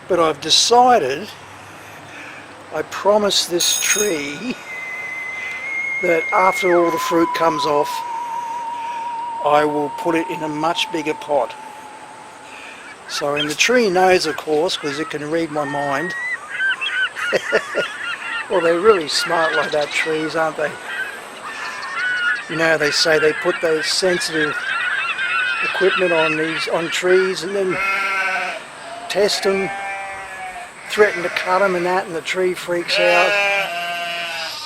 But I've decided, I promised this tree that after all the fruit comes off, I will put it in a much bigger pot. So, and the tree knows, of course, because it can read my mind. Well, they're really smart like that, trees, aren't they? You know, they say they put those sensitive equipment on trees and then test them, threaten to cut them and that, and the tree freaks out.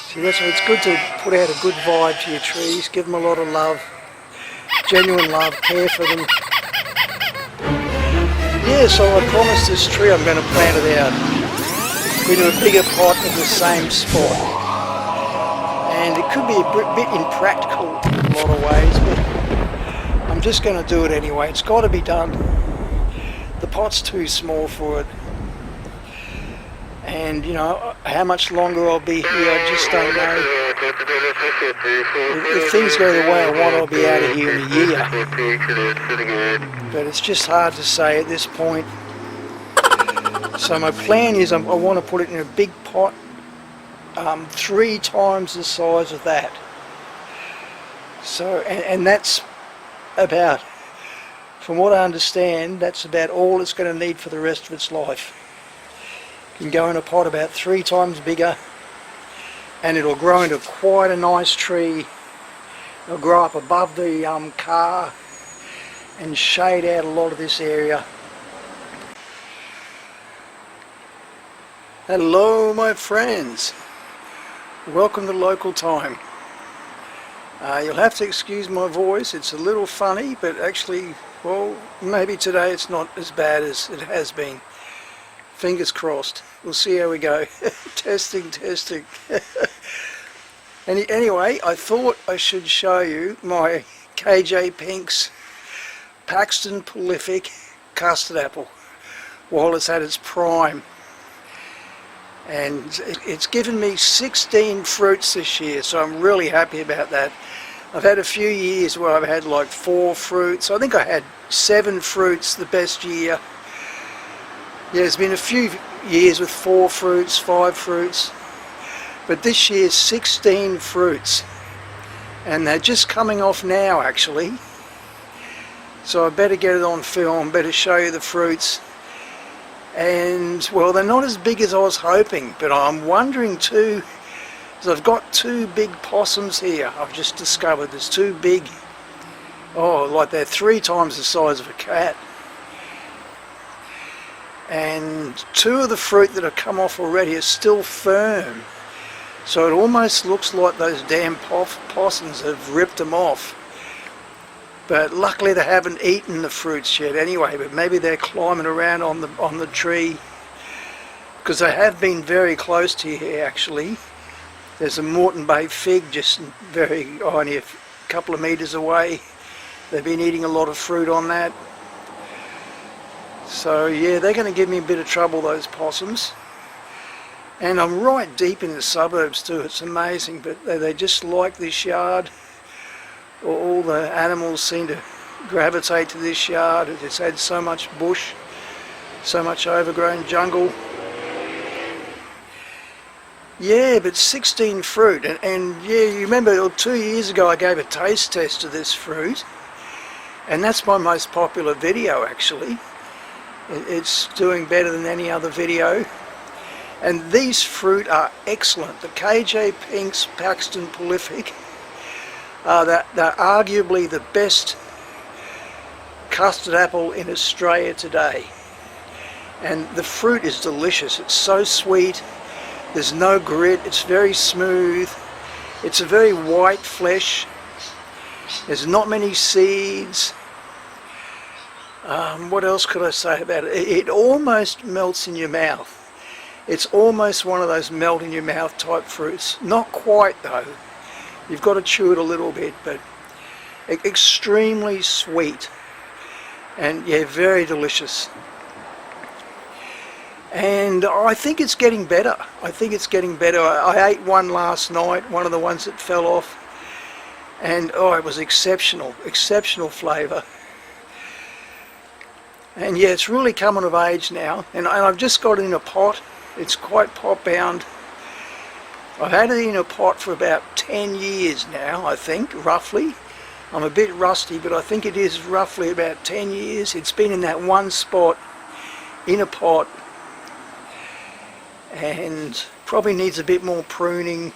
See, that's why it's good to put out a good vibe to your trees, give them a lot of love, genuine love, care for them. Yeah, so I promised this tree I'm going to plant it out into a bigger pot in the same spot. And it could be a bit impractical in a lot of ways, but I'm just going to do it anyway. It's got to be done. The pot's too small for it. And, you know, how much longer I'll be here, I just don't know. If things go the way I want, I'll be out of here in a year. But it's just hard to say at this point. So my plan is I want to put it in a big pot, 3 times the size of that. So, and that's about, from what I understand, that's about all it's going to need for the rest of its life. It can go in a pot about 3 times bigger, and it'll grow into quite a nice tree. It'll grow up above the car and shade out a lot of this area. Hello my friends, welcome to Local Time. You'll have to excuse my voice, it's a little funny, but actually, well, maybe today it's not as bad as it has been. Fingers crossed, we'll see how we go. Testing. Anyway, I thought I should show you my KJ Pink's Paxton Prolific Custard Apple while it's at its prime. And it's given me 16 fruits this year, so I'm really happy about that. I've had a few years where I've had like 4 fruits. I think I had 7 fruits the best year. Yeah, there's been a few years with 4 fruits, 5 fruits. But this year 16 fruits. And they're just coming off now actually. So I better get it on film, better show you the fruits. And well, they're not as big as I was hoping, but I'm wondering too, because I've got 2 big possums here. I've just discovered there's 2 big, oh, like they're 3 times the size of a cat. And 2 of the fruit that have come off already are still firm. So it almost looks like those damn possums have ripped them off. But luckily they haven't eaten the fruits yet anyway, but maybe they're climbing around on the tree, because they have been very close to here actually. There's a Moreton Bay fig just only a couple of metres away. They've been eating a lot of fruit on that. So yeah, they're going to give me a bit of trouble, those possums. And I'm right deep in the suburbs too, it's amazing, but they just like this yard. All the animals seem to gravitate to this yard. It's had so much bush, so much overgrown jungle. Yeah, but 16 fruit, and yeah, you remember 2 years ago I gave a taste test of this fruit, and that's my most popular video actually. It's doing better than any other video. And these fruit are excellent. The KJ Pink's Paxton Prolific, they're arguably the best custard apple in Australia today. And the fruit is delicious. It's so sweet. There's no grit. It's very smooth. It's a very white flesh. There's not many seeds. What else could I say about it? It almost melts in your mouth. It's almost one of those melt in your mouth type fruits. Not quite though. You've got to chew it a little bit, but extremely sweet. And yeah, very delicious. And I think it's getting better. I ate one last night, one of the ones that fell off. And oh, it was exceptional flavour. And yeah, it's really coming of age now, and I've just got it in a pot. It's quite pot bound. I've had it in a pot for about 10 years now, I think, roughly. I'm a bit rusty, but I think it is roughly about 10 years. It's been in that one spot in a pot, and probably needs a bit more pruning.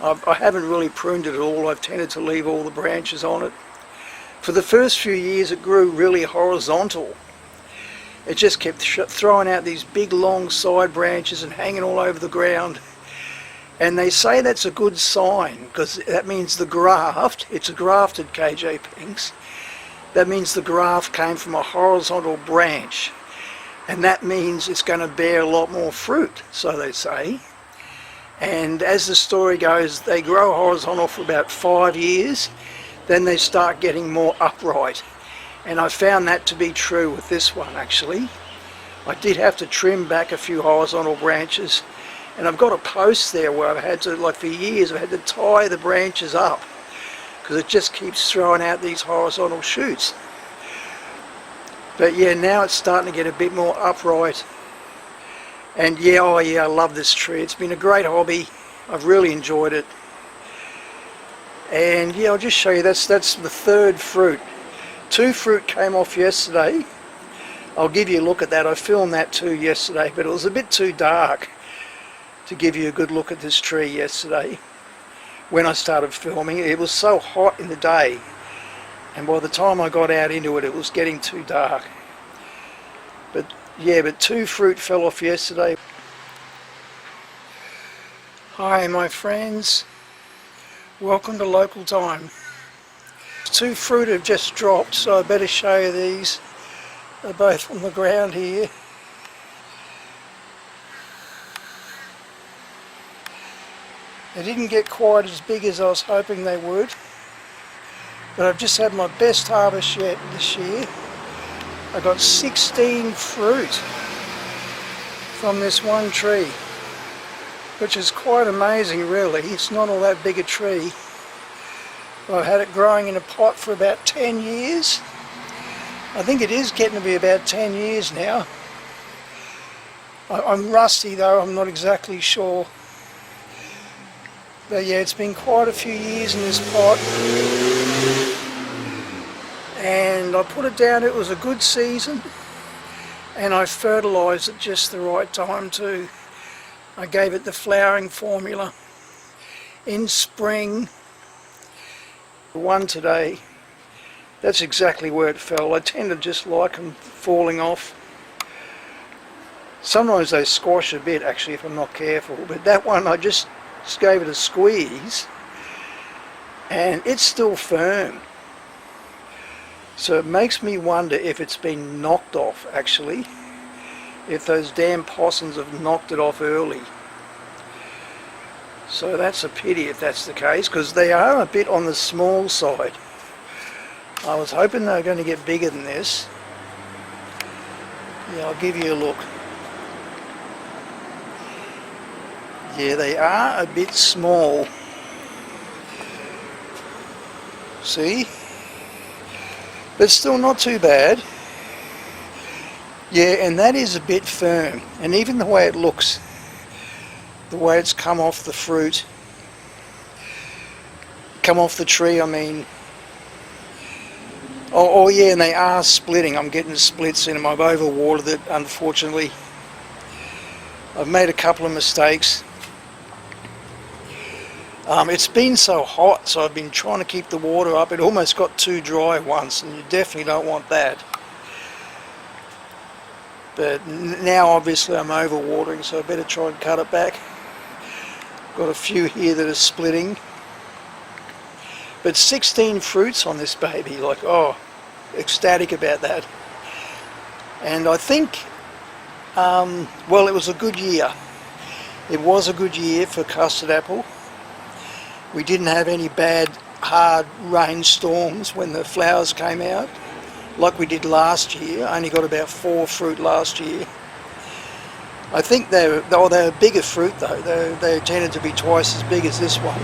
I haven't really pruned it at all. I've tended to leave all the branches on it. For the first few years it grew really horizontal. It just kept throwing out these big long side branches and hanging all over the ground. And they say that's a good sign, because that means the graft, it's a grafted KJ Pinks, that means the graft came from a horizontal branch. And that means it's going to bear a lot more fruit, so they say. And as the story goes, they grow horizontal for about 5 years. Then they start getting more upright, and I found that to be true with this one actually. I did have to trim back a few horizontal branches, and I've got a post there where I've had to, like for years, I've had to tie the branches up because it just keeps throwing out these horizontal shoots. But yeah, now it's starting to get a bit more upright, and yeah, oh yeah, I love this tree. It's been a great hobby. I've really enjoyed it. And yeah, I'll just show you, that's the third fruit. 2 fruit came off yesterday. I'll give you a look at that. I filmed that too yesterday, but it was a bit too dark to give you a good look at this tree yesterday when I started filming. It was so hot in the day, and by the time I got out into it, it was getting too dark. But yeah, but 2 fruit fell off yesterday. Hi my friends. Welcome to local time. 2 fruit have just dropped, so I better show you these. They're both on the ground here. They didn't get quite as big as I was hoping they would, but I've just had my best harvest yet this year. I got 16 fruit from this one tree, which is quite amazing really. It's not all that big a tree. I've had it growing in a pot for about 10 years. I think it is getting to be about 10 years now. I'm rusty though, I'm not exactly sure. But yeah, it's been quite a few years in this pot. And I put it down, it was a good season. And I fertilised it just the right time too. I gave it the flowering formula in spring. One today, that's exactly where it fell. I tend to just like them falling off. Sometimes they squash a bit actually if I'm not careful, but that one I just gave it a squeeze and it's still firm. So it makes me wonder if it's been knocked off actually. If those damn possums have knocked it off early. So that's a pity if that's the case, because they are a bit on the small side. I was hoping they were going to get bigger than this. Yeah, I'll give you a look. Yeah, they are a bit small. See? But still not too bad. Yeah, and that is a bit firm, and even the way it looks, the way it's come off the fruit, come off the tree I mean. Oh yeah, and they are splitting. I'm getting splits in them. I've overwatered it unfortunately. I've made a couple of mistakes. It's been so hot, so I've been trying to keep the water up. It almost got too dry once, and you definitely don't want that. But now obviously I'm overwatering, so I better try and cut it back. Got a few here that are splitting. But 16 fruits on this baby, like, oh, ecstatic about that. And I think, well, it was a good year. It was a good year for custard apple. We didn't have any bad, hard rainstorms when the flowers came out, like we did last year. I only got about 4 fruit last year. I think they were bigger fruit though. They tended to be twice as big as this one.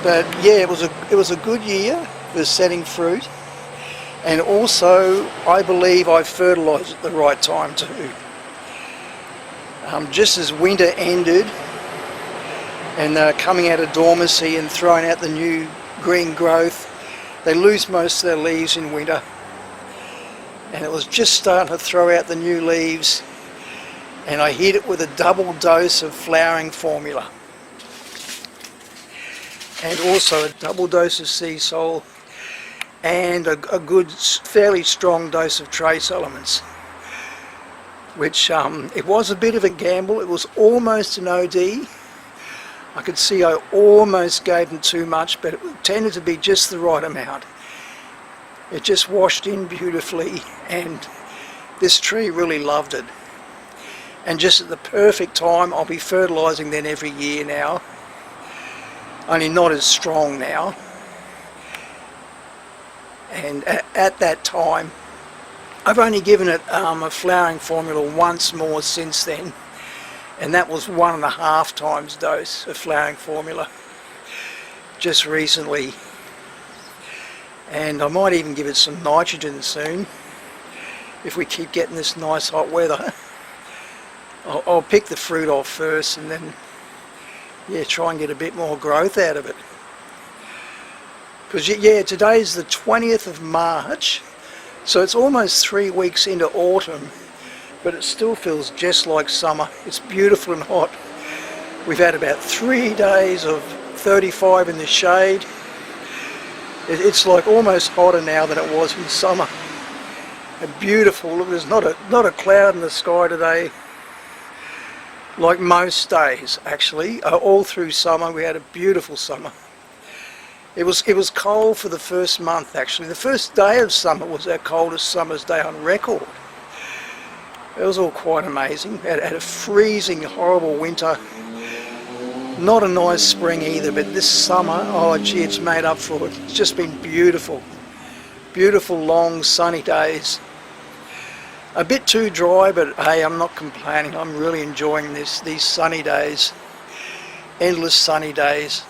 But yeah, it was a good year the setting fruit, and also I believe I fertilised at the right time too. Just as winter ended and they're coming out of dormancy and throwing out the new green growth, they lose most of their leaves in winter, and it was just starting to throw out the new leaves, and I hit it with a double dose of flowering formula and also a double dose of sea salt and a good fairly strong dose of trace elements, which it was a bit of a gamble. It was almost an OD. I could see I almost gave them too much, but it tended to be just the right amount. It just washed in beautifully, and this tree really loved it. And just at the perfect time. I'll be fertilising then every year now, only not as strong now. And at that time, I've only given it a flowering formula once more since then, and that was 1.5 times dose of flowering formula just recently. And I might even give it some nitrogen soon if we keep getting this nice hot weather. I'll pick the fruit off first and then, yeah, try and get a bit more growth out of it. Because, yeah, today's the 20th of March, so it's almost 3 weeks into autumn, but it still feels just like summer. It's beautiful and hot. We've had about 3 days of 35 in the shade. It's like almost hotter now than it was in summer. And beautiful. Look, there's not a cloud in the sky today. Like most days, actually. All through summer we had a beautiful summer. It was cold for the first month, actually. The first day of summer was our coldest summer's day on record. It was all quite amazing. We had a freezing, horrible winter. Not a nice spring either, but this summer, oh gee, it's made up for it. It's just been beautiful. Beautiful, long, sunny days. A bit too dry, but hey, I'm not complaining. I'm really enjoying these sunny days. Endless sunny days.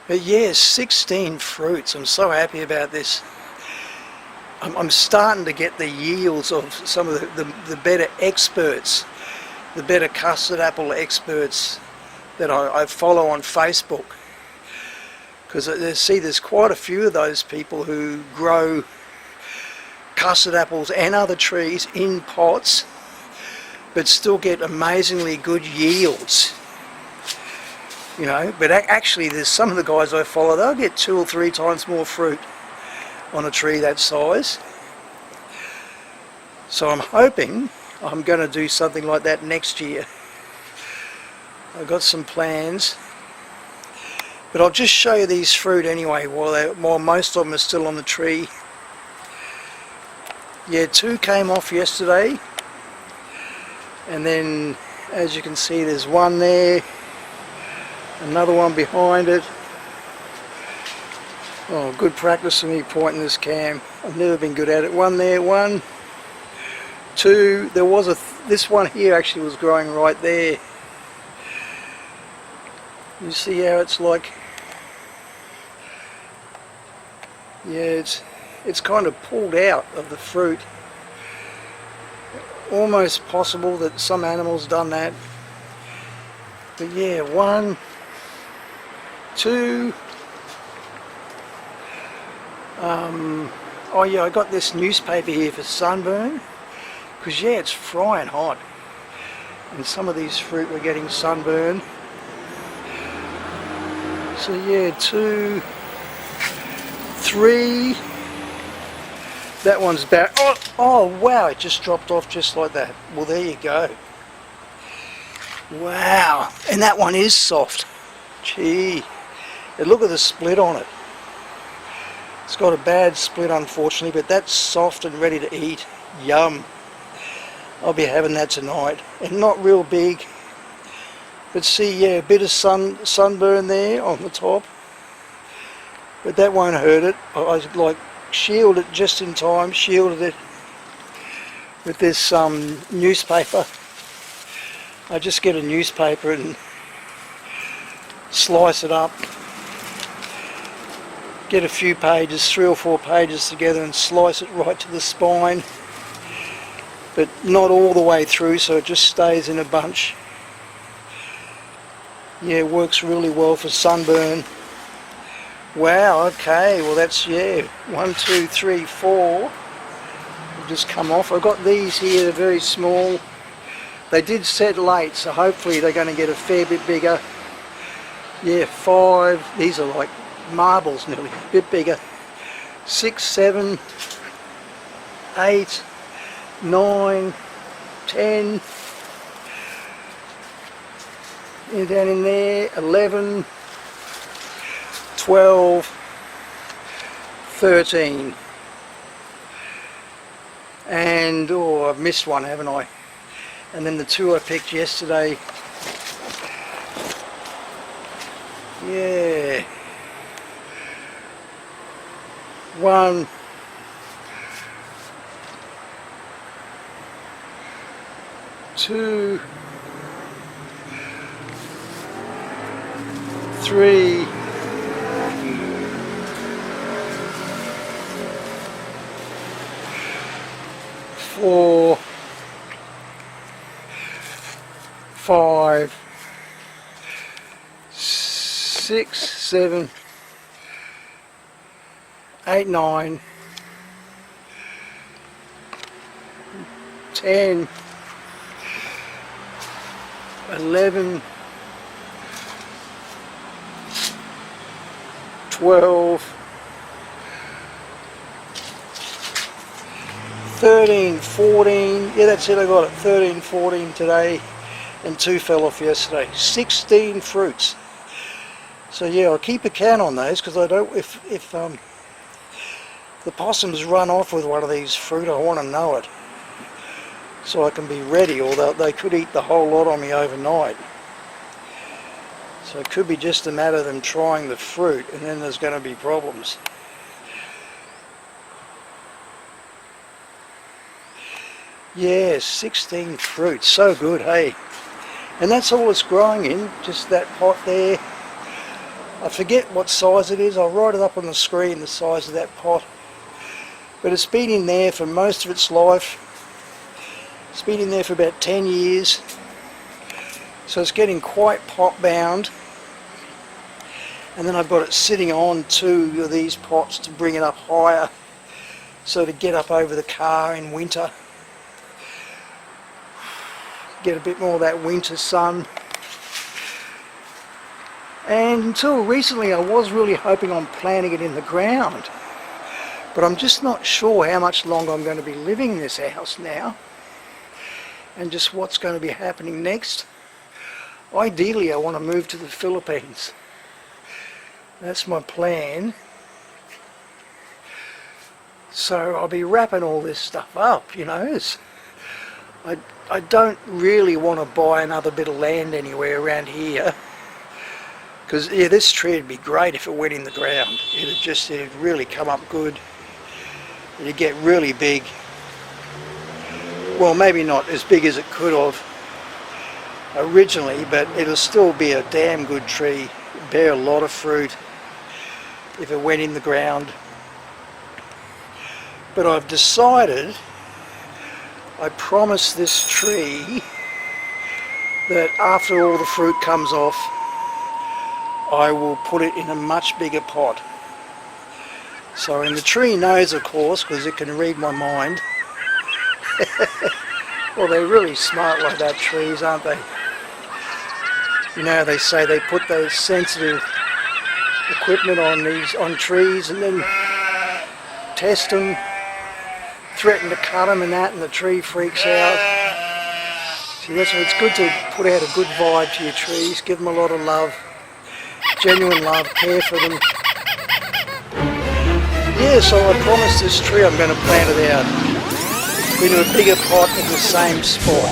But yeah, 16 fruits. I'm so happy about this. I'm starting to get the yields of some of the better experts, the better custard apple experts that I follow on Facebook. Because there's quite a few of those people who grow custard apples and other trees in pots, but still get amazingly good yields. You know, but actually there's some of the guys I follow, they'll get 2 or 3 times more fruit on a tree that size. So I'm hoping I'm going to do something like that next year. I've got some plans, but I'll just show you these fruit anyway while most of them are still on the tree. Yeah, 2 came off yesterday, and then as you can see there's 1 there, another one behind it. Oh, good practice for me pointing this cam. I've never been good at it. 1 there, 1, 2. There was this one here actually was growing right there. You see how it's like, yeah, it's kind of pulled out of the fruit. Almost possible that some animal's done that. But yeah, 1, 2. Oh yeah, I got this newspaper here for sunburn, because yeah, it's frying hot, and some of these fruit were getting sunburn. So yeah, 2, 3. That one's back. Oh wow, it just dropped off just like that. Well, there you go. Wow, and that one is soft. Gee, and look at the split on it. It's got a bad split unfortunately, but that's soft and ready to eat. Yum. I'll be having that tonight. And not real big, but see, yeah, a bit of sunburn there on the top, but that won't hurt it. I like shielded it just in time, shielded it with this newspaper. I just get a newspaper and slice it up get a few pages, 3 or 4 pages together and slice it right to the spine, but not all the way through, so it just stays in a bunch. Yeah, it works really well for sunburn. Wow, okay, well that's, yeah, 1, 2, 3, 4 will just come off. I've got these here, they're very small. They did set late, so hopefully they're going to get a fair bit bigger. Yeah, 5, these are like marbles nearly, a bit bigger. 6, 7, 8, 9, 10, and down in there, 11, 12, 13, and oh, I've missed one, haven't I? And then the 2 I picked yesterday. Yeah, 1, 2, 3, 4, 5, 6, 7, 8, 9, 10, 11, 12, 13, 14, yeah, that's it, I got it, 13, 14 today, and 2 fell off yesterday. 16 fruits. So yeah, I'll keep a count on those, because I don't, if the possums run off with one of these fruit, I want to know it, so I can be ready, or they could eat the whole lot on me overnight. So it could be just a matter of them trying the fruit, and then there's going to be problems. Yeah, 16 fruits, so good, hey. And that's all it's growing in, just that pot there. I forget what size it is, I'll write it up on the screen, the size of that pot. But it's been in there for most of its life. It's been in there for about 10 years. So it's getting quite pot bound. And then I've got it sitting on 2 of these pots to bring it up higher, so to get up over the car in winter. Get a bit more of that winter sun. And until recently I was really hoping on planting it in the ground, but I'm just not sure how much longer I'm going to be living in this house now, and just what's going to be happening next. Ideally I want to move to the Philippines. That's my plan. So I'll be wrapping all this stuff up, you know. I don't really want to buy another bit of land anywhere around here, because yeah, this tree would be great if it went in the ground. It'd really come up good. It'd get really big. Well, maybe not as big as it could have originally, but it'll still be a damn good tree. Bear a lot of fruit if it went in the ground. But I've decided, I promised this tree that after all the fruit comes off, I will put it in a much bigger pot. So, and the tree knows, of course, because it can read my mind. Well, they're really smart like that, trees, aren't they? You know, they say they put those sensitive equipment on trees and then test them, threaten to cut them and that, and the tree freaks out. See, that's why it's good to put out a good vibe to your trees, give them a lot of love, genuine love, care for them. Yeah, so I promised this tree I'm going to plant it out into a bigger pot in the same spot.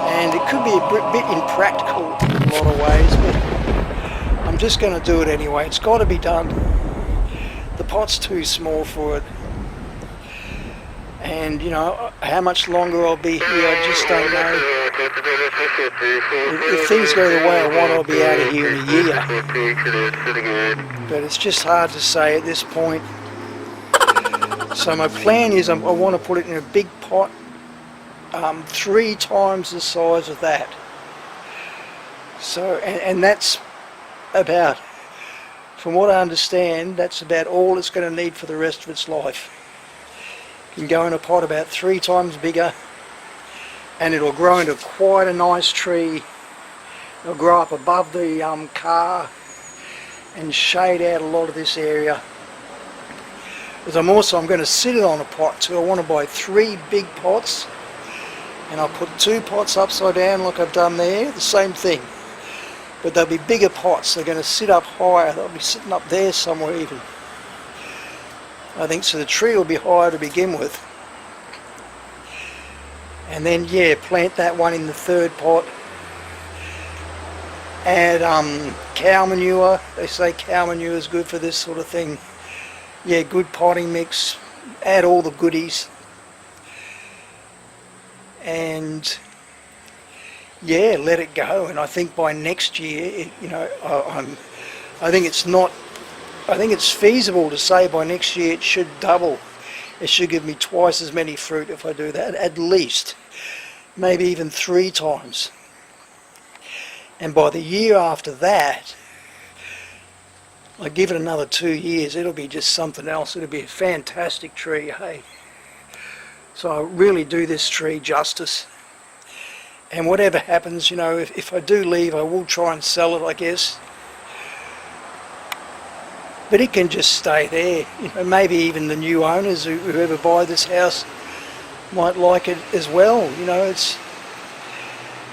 And it could be a bit impractical in a lot of ways, but I'm just going to do it anyway. It's got to be done. The pot's too small for it. And, you know, how much longer I'll be here, I just don't know. If things go the way I want, I'll be out of here in a year. but it's just hard to say at this point. So my plan is I want to put it in a big pot, 3 times the size of that. So, and that's about, from what I understand, that's about all it's going to need for the rest of its life. It can go in a pot about 3 times bigger, and it'll grow into quite a nice tree. It'll grow up above the car and shade out a lot of this area. Because I'm going to sit it on a pot too. I want to buy 3 big pots, and I'll put 2 pots upside down like I've done there, the same thing. But they'll be bigger pots. They're going to sit up higher. They'll be sitting up there somewhere even. I think so. The tree will be higher to begin with. And then, yeah, plant that one in the 3rd pot. Add cow manure. They say cow manure is good for this sort of thing. Yeah, good potting mix. Add all the goodies. And yeah, let it go. And I think by next year, I think it's feasible to say by next year it should double. It should give me twice as many fruit if I do that, at least. Maybe even 3 times. And by the year after that, I give it another 2 years, it'll be just something else. It'll be a fantastic tree, hey. So I really do this tree justice. And whatever happens, if I do leave, I will try and sell it, I guess. But it can just stay there. Maybe even the new owners, whoever buy this house, might like it as well. It's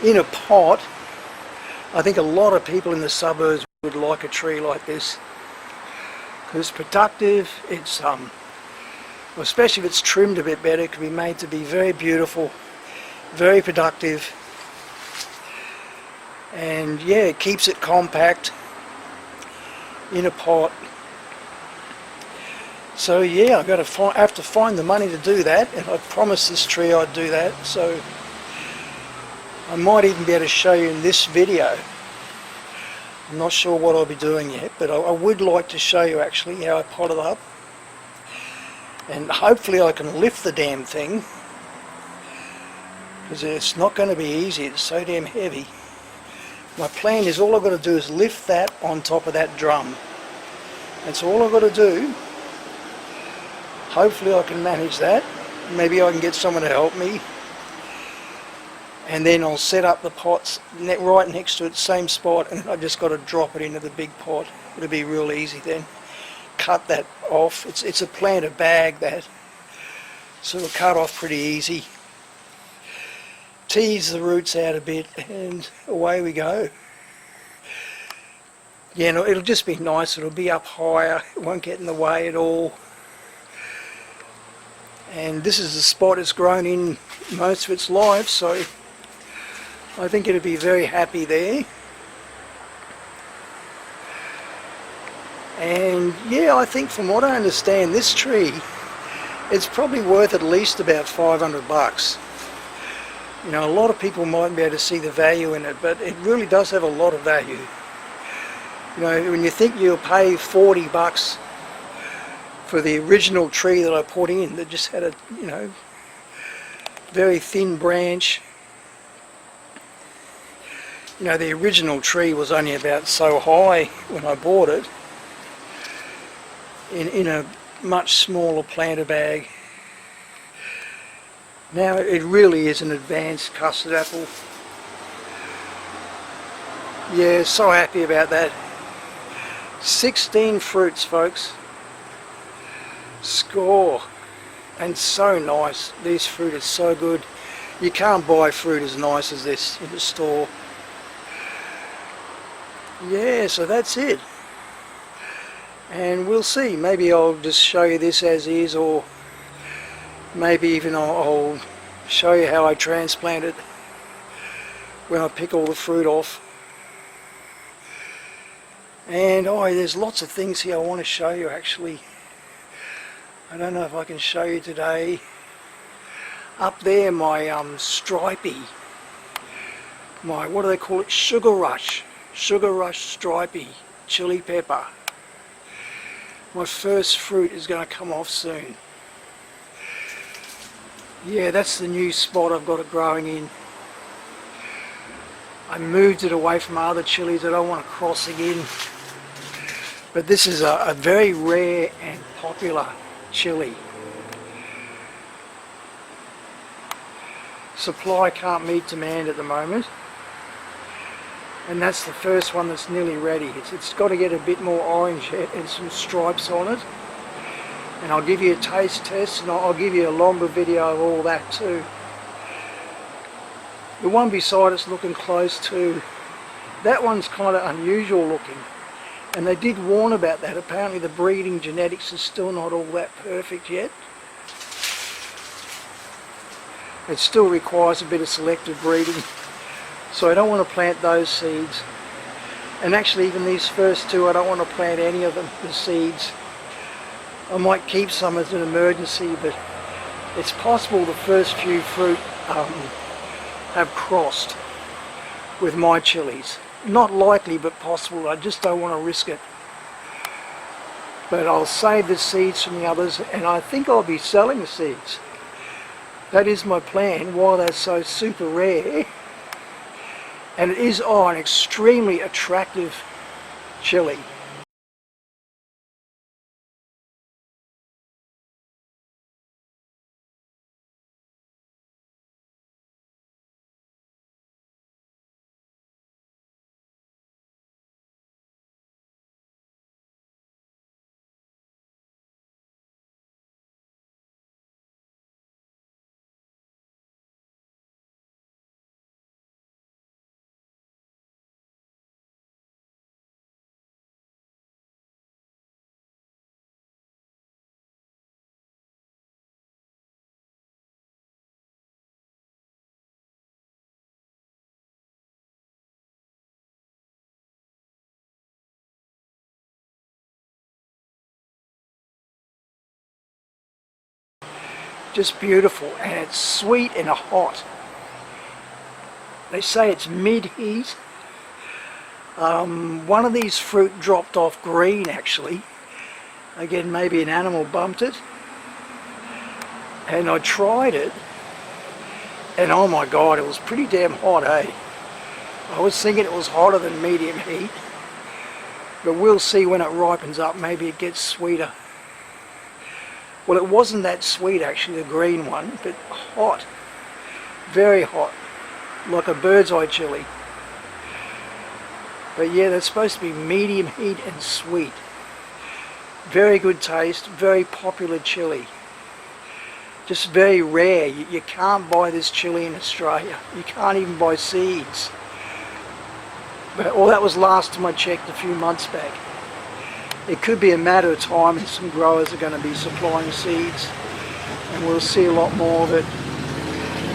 in a pot. I think a lot of people in the suburbs would like a tree like this. Because it's productive, it's especially if it's trimmed a bit better, it can be made to be very beautiful, very productive, and yeah, it keeps it compact in a pot. So yeah, I have to find the money to do that, and I promised this tree I'd do that. So I might even be able to show you in this video. I'm not sure what I'll be doing yet, but I would like to show you actually how I pot it up. And hopefully I can lift the damn thing, because it's not going to be easy. It's so damn heavy. My plan is all I've got to do is lift that on top of that drum. That's all I've got to do. Hopefully I can manage that. Maybe I can get someone to help me. And then I'll set up the pots right next to it, same spot, and I've just got to drop it into the big pot. It'll be real easy then. Cut that off. It's a planter bag, that. So it'll cut off pretty easy. Tease the roots out a bit, and away we go. Yeah, no, it'll just be nice. It'll be up higher. It won't get in the way at all. And this is the spot it's grown in most of its life, so I think it'll be very happy there. And yeah, I think from what I understand, this tree, it's probably worth at least about $500. A lot of people mightn't be able to see the value in it, but it really does have a lot of value. When you think you'll pay $40 for the original tree that I put in, that just had a, very thin branch. The original tree was only about so high when I bought it, in a much smaller planter bag. Now it really is an advanced custard apple. Yeah, so happy about that. 16 fruits, folks. Score. And so nice. This fruit is so good. You can't buy fruit as nice as this in the store. Yeah, so that's it. And we'll see. Maybe I'll just show you this as is, or maybe even I'll show you how I transplant it when I pick all the fruit off. And there's lots of things here I want to show you actually. I don't know if I can show you today. Up there, my stripey, what do they call it? Sugar Rush Stripey chili pepper. my first fruit is going to come off soon. Yeah, that's the new spot I've got it growing in. I moved it away from other chilies. I don't want to cross again. But this is a very rare and popular chili. Supply can't meet demand at the moment. And that's the first one that's nearly ready. It's got to get a bit more orange and some stripes on it. And I'll give you a taste test, and I'll give you a longer video of all that too. The one beside it's looking close too. That one's kind of unusual looking. And they did warn about that. Apparently the breeding genetics is still not all that perfect yet. It still requires a bit of selective breeding. So I don't want to plant those seeds. And actually even these first two, I don't want to plant any of them, the seeds. I might keep some as an emergency, but it's possible the first few fruit have crossed with my chilies. Not likely, but possible. I just don't want to risk it. But I'll save the seeds from the others, and I think I'll be selling the seeds. That is my plan, while they're so super rare. And it is an extremely attractive chili. Just beautiful, and it's sweet and hot. They say it's mid-heat. One of these fruit dropped off green actually. Again, maybe an animal bumped it. And I tried it, and oh my god, it was pretty damn hot, eh? I was thinking it was hotter than medium heat. But we'll see when it ripens up, maybe it gets sweeter. Well, it wasn't that sweet actually, the green one, but hot. Very hot. Like a bird's eye chili. But yeah, they're supposed to be medium heat and sweet. Very good taste, very popular chili. Just very rare. You can't buy this chili in Australia. You can't even buy seeds. But, well, that was last time I checked a few months back. It could be a matter of time and some growers are going to be supplying seeds, and we'll see a lot more of it.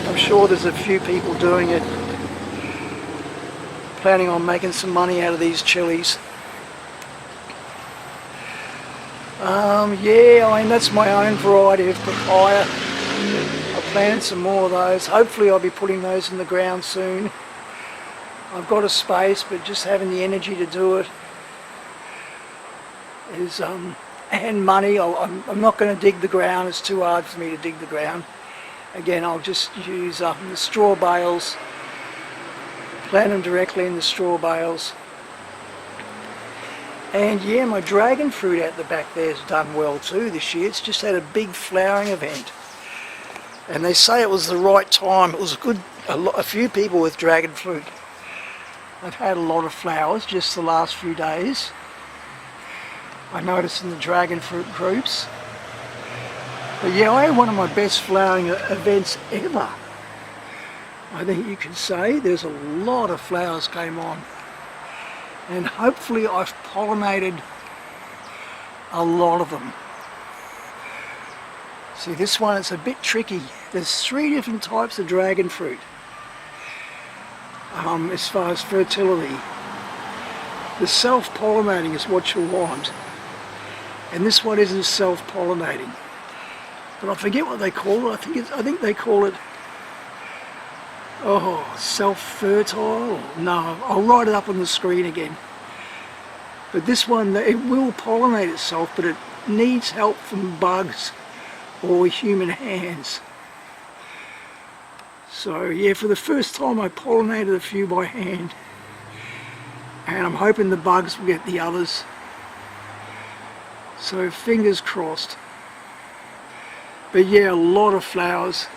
I'm sure there's a few people doing it, planning on making some money out of these chilies. Yeah, I mean, that's my own variety of papaya. I planted some more of those. Hopefully I'll be putting those in the ground soon. I've got a space, but just having the energy to do it is, and money. I'm not going to dig the ground. It's too hard for me to dig the ground. Again, I'll just use the straw bales, plant them directly in the straw bales. And yeah, my dragon fruit out the back there has done well too this year. It's just had a big flowering event. And they say it was the right time. It was a few people with dragon fruit have had a lot of flowers just the last few days. I noticed in the dragon fruit groups. But yeah, I had one of my best flowering events ever. I think you can say there's a lot of flowers came on. And hopefully I've pollinated a lot of them. See, this one, it's a bit tricky. There's 3 different types of dragon fruit as far as fertility. The self-pollinating is what you want, and this one isn't self-pollinating. But I forget what they call it. I think they call it self-fertile. No, I'll write it up on the screen again. But this one, it will pollinate itself, but needs help from bugs or human hands. So yeah, for the first time I pollinated a few by hand, and I'm hoping the bugs will get the others. So fingers crossed. But yeah, a lot of flowers.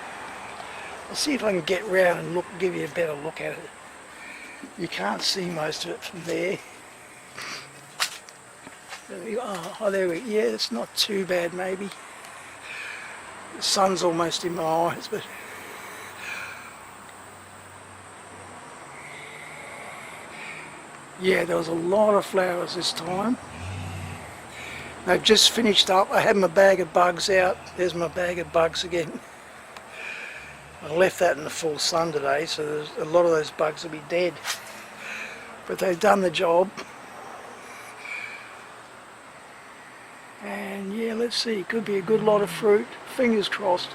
I'll see if I can get round and look, give you a better look at it. You can't see most of it from there. Oh, there we go. Yeah, it's not too bad maybe. The sun's almost in my eyes, but yeah, there was a lot of flowers this time. They've just finished up. I had my bag of bugs out. There's my bag of bugs again. I left that in the full sun today, so there's a lot of those bugs will be dead. But they've done the job. And yeah, let's see, it could be a good lot of fruit. Fingers crossed.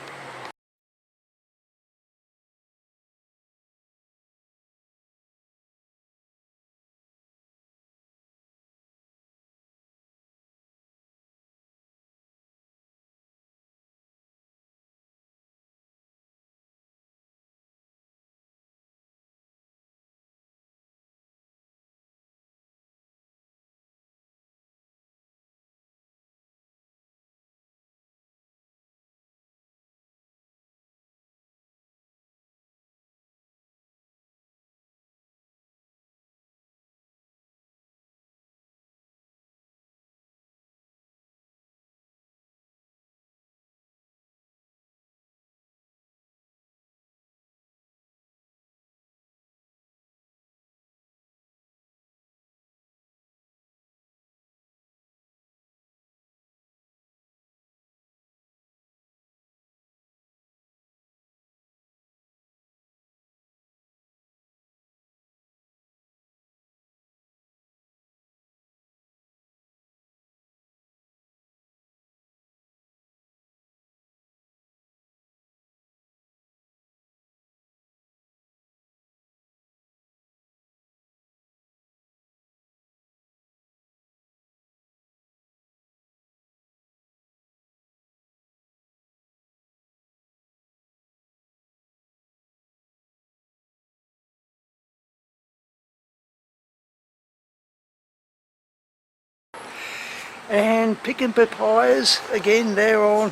And picking papayas, again they're on,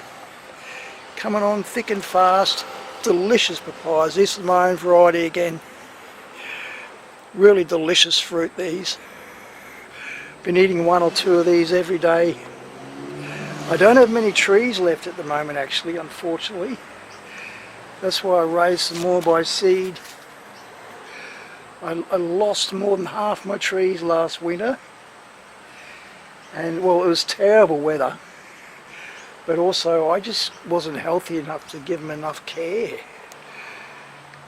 coming on thick and fast. Delicious papayas. This is my own variety again. Really delicious fruit these. Been eating one or two of these every day. I don't have many trees left at the moment actually, unfortunately. That's why I raised some more by seed. I lost more than half my trees last winter. And well, it was terrible weather, but also I just wasn't healthy enough to give them enough care.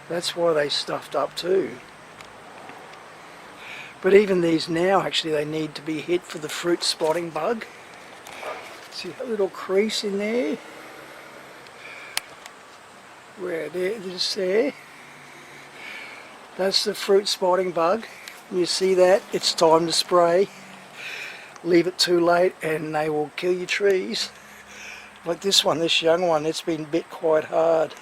That's why they stuffed up too. But even these now, actually, they need to be hit for the fruit spotting bug. See a little crease in there? Where there, just there. That's the fruit spotting bug. You see that? It's time to spray. Leave it too late and they will kill your trees. Like this one, this young one, it's been bit quite hard.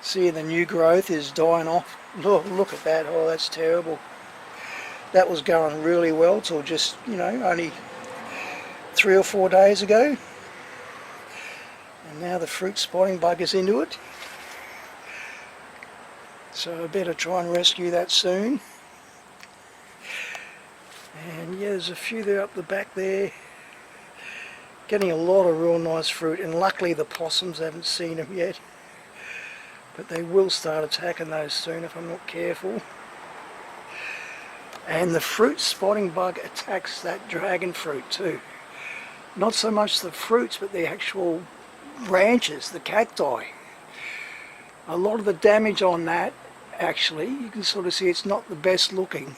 See, the new growth is dying off. Look at that. Oh, that's terrible. That was going really well till just, you know, only 3 or 4 days ago. And now the fruit spotting bug is into it. So I better try and rescue that soon. And yeah, there's a few there up the back there. Getting a lot of real nice fruit, and luckily the possums haven't seen them yet. But they will start attacking those soon if I'm not careful. And the fruit spotting bug attacks that dragon fruit too. Not so much the fruits, but the actual branches, the cacti. A lot of the damage on that, actually, you can sort of see it's not the best looking.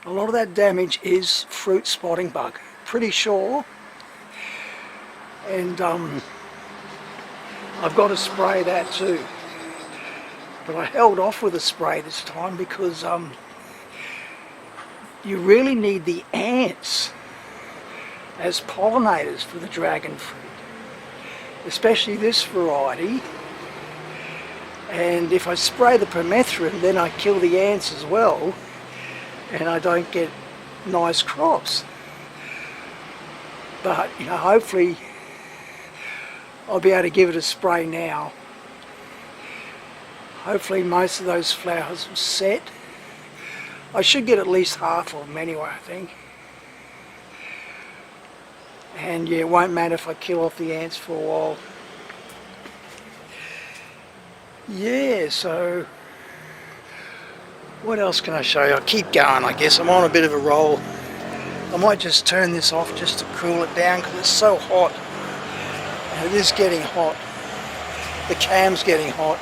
A lot of that damage is fruit spotting bug, pretty sure. And I've got to spray that too. But I held off with a spray this time because you really need the ants as pollinators for the dragon fruit, especially this variety. And if I spray the permethrin, then I kill the ants as well, and I don't get nice crops. But you know, hopefully I'll be able to give it a spray now. Hopefully most of those flowers will set. I should get at least half of them anyway, I think. And yeah, it won't matter if I kill off the ants for a while. Yeah, so what else can I show you? I'll keep going, I guess. I'm on a bit of a roll. I might just turn this off just to cool it down because it's so hot. And it is getting hot. The cam's getting hot.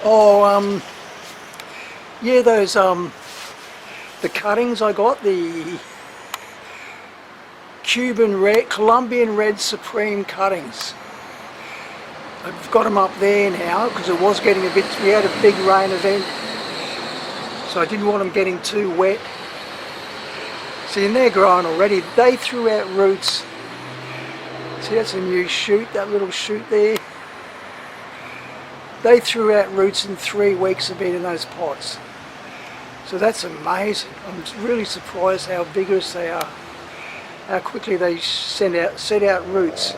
Oh, yeah, those, the cuttings I got, the Colombian Red Supreme cuttings. I've got them up there now because it was getting a bit, we had a big rain event, so I didn't want them getting too wet. See, and they're growing already. They threw out roots. See, that's a new shoot, that little shoot there. They threw out roots in 3 weeks of being in those pots. So that's amazing. I'm really surprised how vigorous they are, how quickly they set out roots.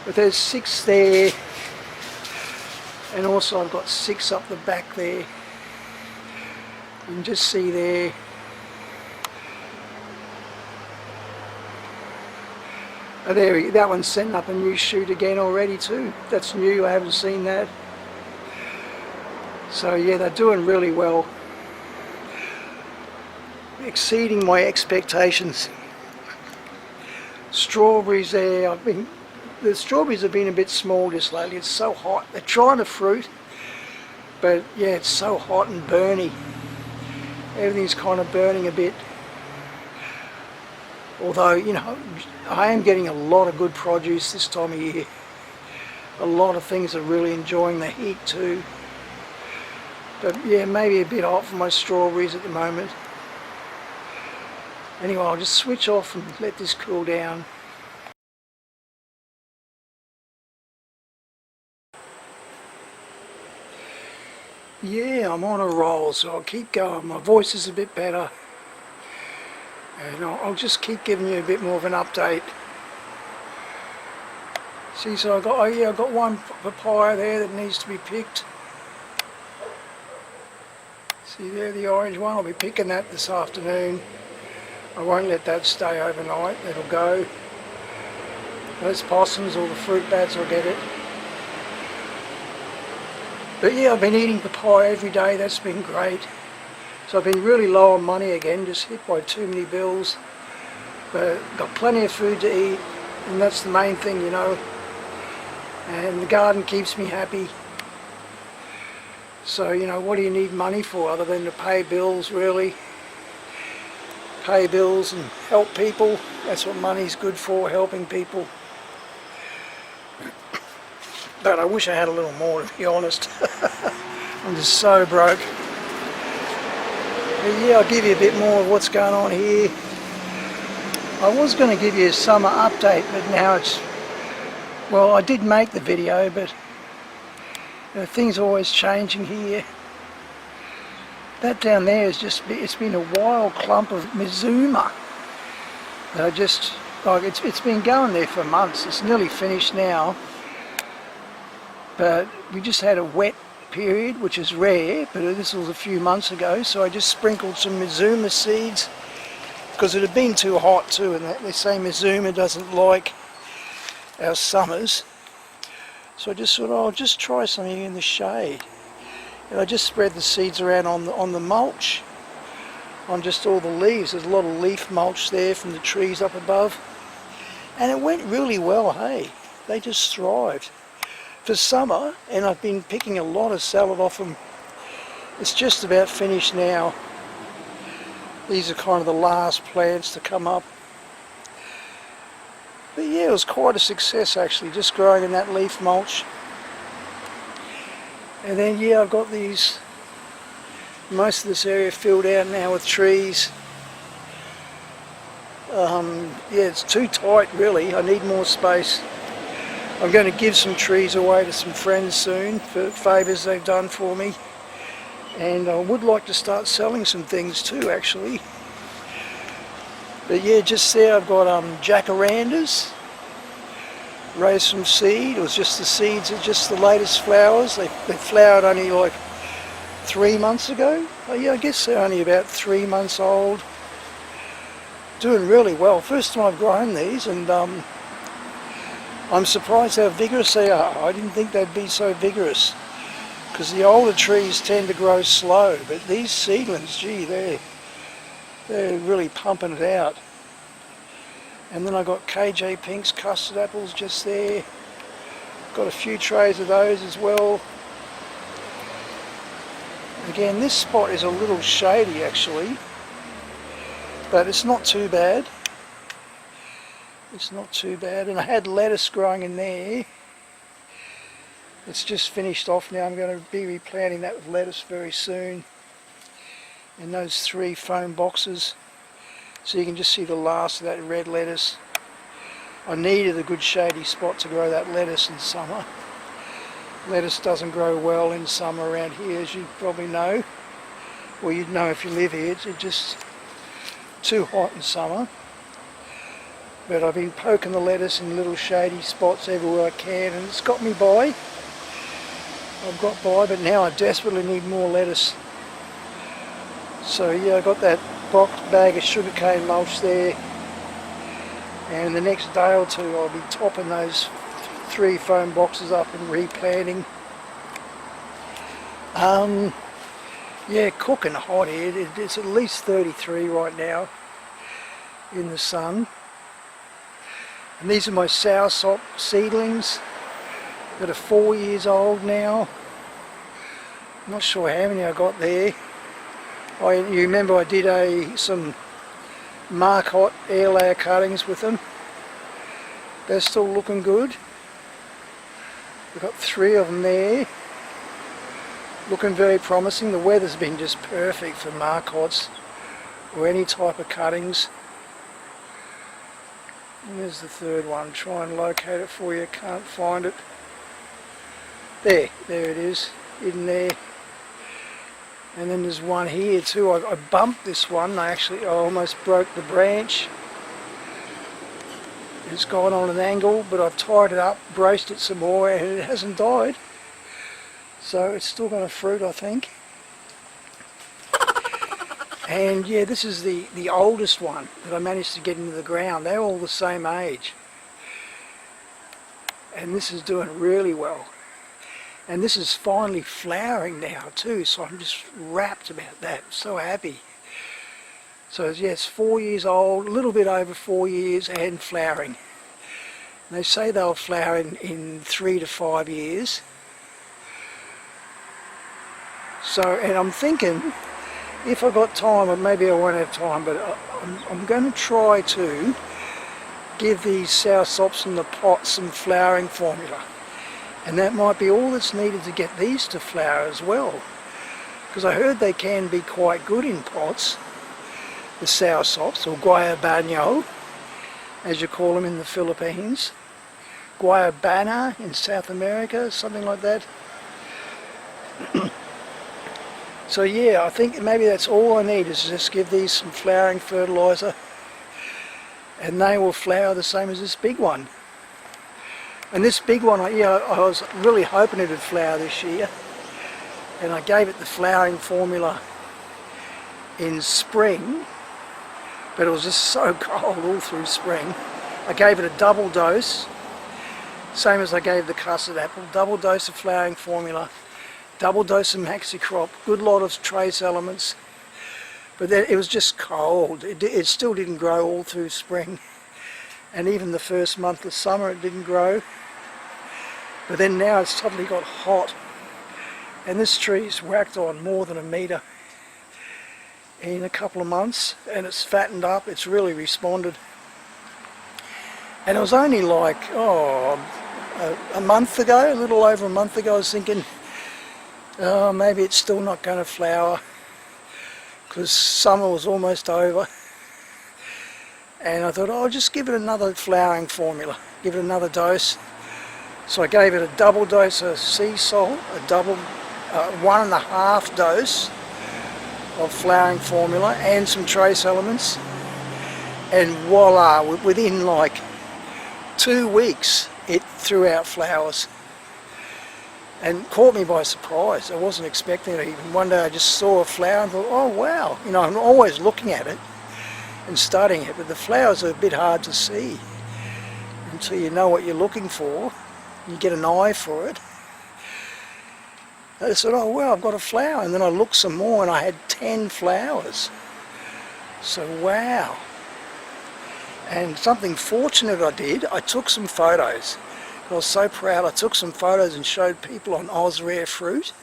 But there's 6 there, and also I've got 6 up the back there. You can just see there. Oh, there, that one's setting up a new shoot again already too. That's new, I haven't seen that. So yeah, they're doing really well. Exceeding my expectations. Strawberries there, the strawberries have been a bit small just lately. It's so hot. They're trying to fruit, but yeah, it's so hot and burny. Everything's kind of burning a bit. Although, you know, I am getting a lot of good produce this time of year. A lot of things are really enjoying the heat too. But yeah, maybe a bit hot for my strawberries at the moment. Anyway, I'll just switch off and let this cool down. Yeah, I'm on a roll, so I'll keep going. My voice is a bit better. And I'll just keep giving you a bit more of an update. See, so I've got one papaya there that needs to be picked. See there, the orange one. I'll be picking that this afternoon. I won't let that stay overnight. It'll go. Those possums or the fruit bats will get it. But yeah, I've been eating papaya every day. That's been great. So I've been really low on money again, just hit by too many bills. But got plenty of food to eat, and that's the main thing, you know. And the garden keeps me happy. So, you know, what do you need money for other than to pay bills, really? Pay bills and help people. That's what money's good for, helping people. But I wish I had a little more, to be honest. I'm just so broke. But yeah, I'll give you a bit more of what's going on here. I was going to give you a summer update, but now it's... Well, I did make the video, but you know, things are always changing here. That down there is just... It's been a wild clump of Mizuma. I just... Like, it's been going there for months. It's nearly finished now. But we just had a wet period, which is rare, but this was a few months ago, so I just sprinkled some Mizuma seeds because it had been too hot too, and they say Mizuma doesn't like our summers. So I just thought, oh, I'll just try something in the shade. And I just spread the seeds around on the mulch, on just all the leaves. There's a lot of leaf mulch there from the trees up above. And it went really well, hey. They just thrived. For summer, and I've been picking a lot of salad off them. It's just about finished now. These are kind of the last plants to come up. But yeah, it was quite a success actually, just growing in that leaf mulch. And then yeah, I've got these, most of this area filled out now with trees. Yeah, it's too tight really. I need more space. I'm going to give some trees away to some friends soon for favours they've done for me. And I would like to start selling some things too, actually. But yeah, just there I've got jacarandas, raised from seed. It was just the seeds, it's just the latest flowers. They flowered only like 3 months ago. Oh yeah, I guess they're only about 3 months old. Doing really well. First time I've grown these, and I'm surprised how vigorous they are. I didn't think they'd be so vigorous, because the older trees tend to grow slow, but these seedlings, gee, they're really pumping it out. And then I got KJ Pinks, custard apples just there. Got a few trays of those as well. Again, this spot is a little shady actually, but it's not too bad. It's not too bad. And I had lettuce growing in there. It's just finished off now. I'm going to be replanting that with lettuce very soon. And those 3 foam boxes, so you can just see the last of that red lettuce. I needed a good shady spot to grow that lettuce in summer. Lettuce doesn't grow well in summer around here, as you probably know. Well, you'd know if you live here. It's just too hot in summer. But I've been poking the lettuce in little shady spots everywhere I can, and it's got me by. I've got by, but now I desperately need more lettuce. So yeah, I got that box bag of sugarcane mulch there, and in the next day or two I'll be topping those 3 foam boxes up and replanting. Yeah, cooking hot here. It's at least 33 right now in the sun. And these are my Soursop seedlings that are 4 years old now. I'm not sure how many I got there. You remember I did some Marcotte air layer cuttings with them. They're still looking good. We've got 3 of them there. Looking very promising. The weather's been just perfect for Marcottes or any type of cuttings. And there's the 3rd one. Try and locate it for you. Can't find it. There it is, in there. And then there's one here too. I bumped this one. I almost broke the branch. It's gone on an angle, but I've tied it up, braced it some more, and it hasn't died. So it's still got a fruit, I think. And yeah, this is the oldest one that I managed to get into the ground. They're all the same age. And this is doing really well. And this is finally flowering now too, so I'm just rapt about that. So happy. So yeah, it's 4 years old, a little bit over 4 years, and flowering. And they say they'll flower in 3 to 5 years. So, and I'm thinking, if I got time, or maybe I won't have time, but I'm going to try to give these Soursops in the pot some flowering formula. And that might be all that's needed to get these to flower as well. Because I heard they can be quite good in pots, the Soursops, or Guayabano, as you call them in the Philippines. Guayabana in South America, something like that. So yeah, I think maybe that's all I need, is just give these some flowering fertiliser, and they will flower the same as this big one. And this big one, I was really hoping it would flower this year, and I gave it the flowering formula in spring, but it was just so cold all through spring. I gave it a double dose, same as I gave the custard apple, double dose of flowering formula, double dose of maxi crop, good lot of trace elements, but then it was just cold. It still didn't grow all through spring, and even the first month of summer it didn't grow. But then now it's suddenly got hot, and this tree's whacked on more than a metre in a couple of months, and it's fattened up. It's really responded. And it was only like a month ago, a little over a month ago, I was thinking, oh, maybe it's still not going to flower because summer was almost over. And I thought, oh, I'll just give it another flowering formula, give it another dose. So I gave it a double dose of sea salt, a double 1.5 dose of flowering formula and some trace elements, and voila, within like 2 weeks it threw out flowers and caught me by surprise. I wasn't expecting it even. One day I just saw a flower and thought, oh wow, you know, I'm always looking at it and studying it, but the flowers are a bit hard to see until you know what you're looking for, you get an eye for it. I said, oh well, I've got a flower, and then I looked some more and I had 10 flowers. So wow. And something fortunate I did, I took some photos. I was so proud. I took some photos and showed people on Oz Rare Fruit.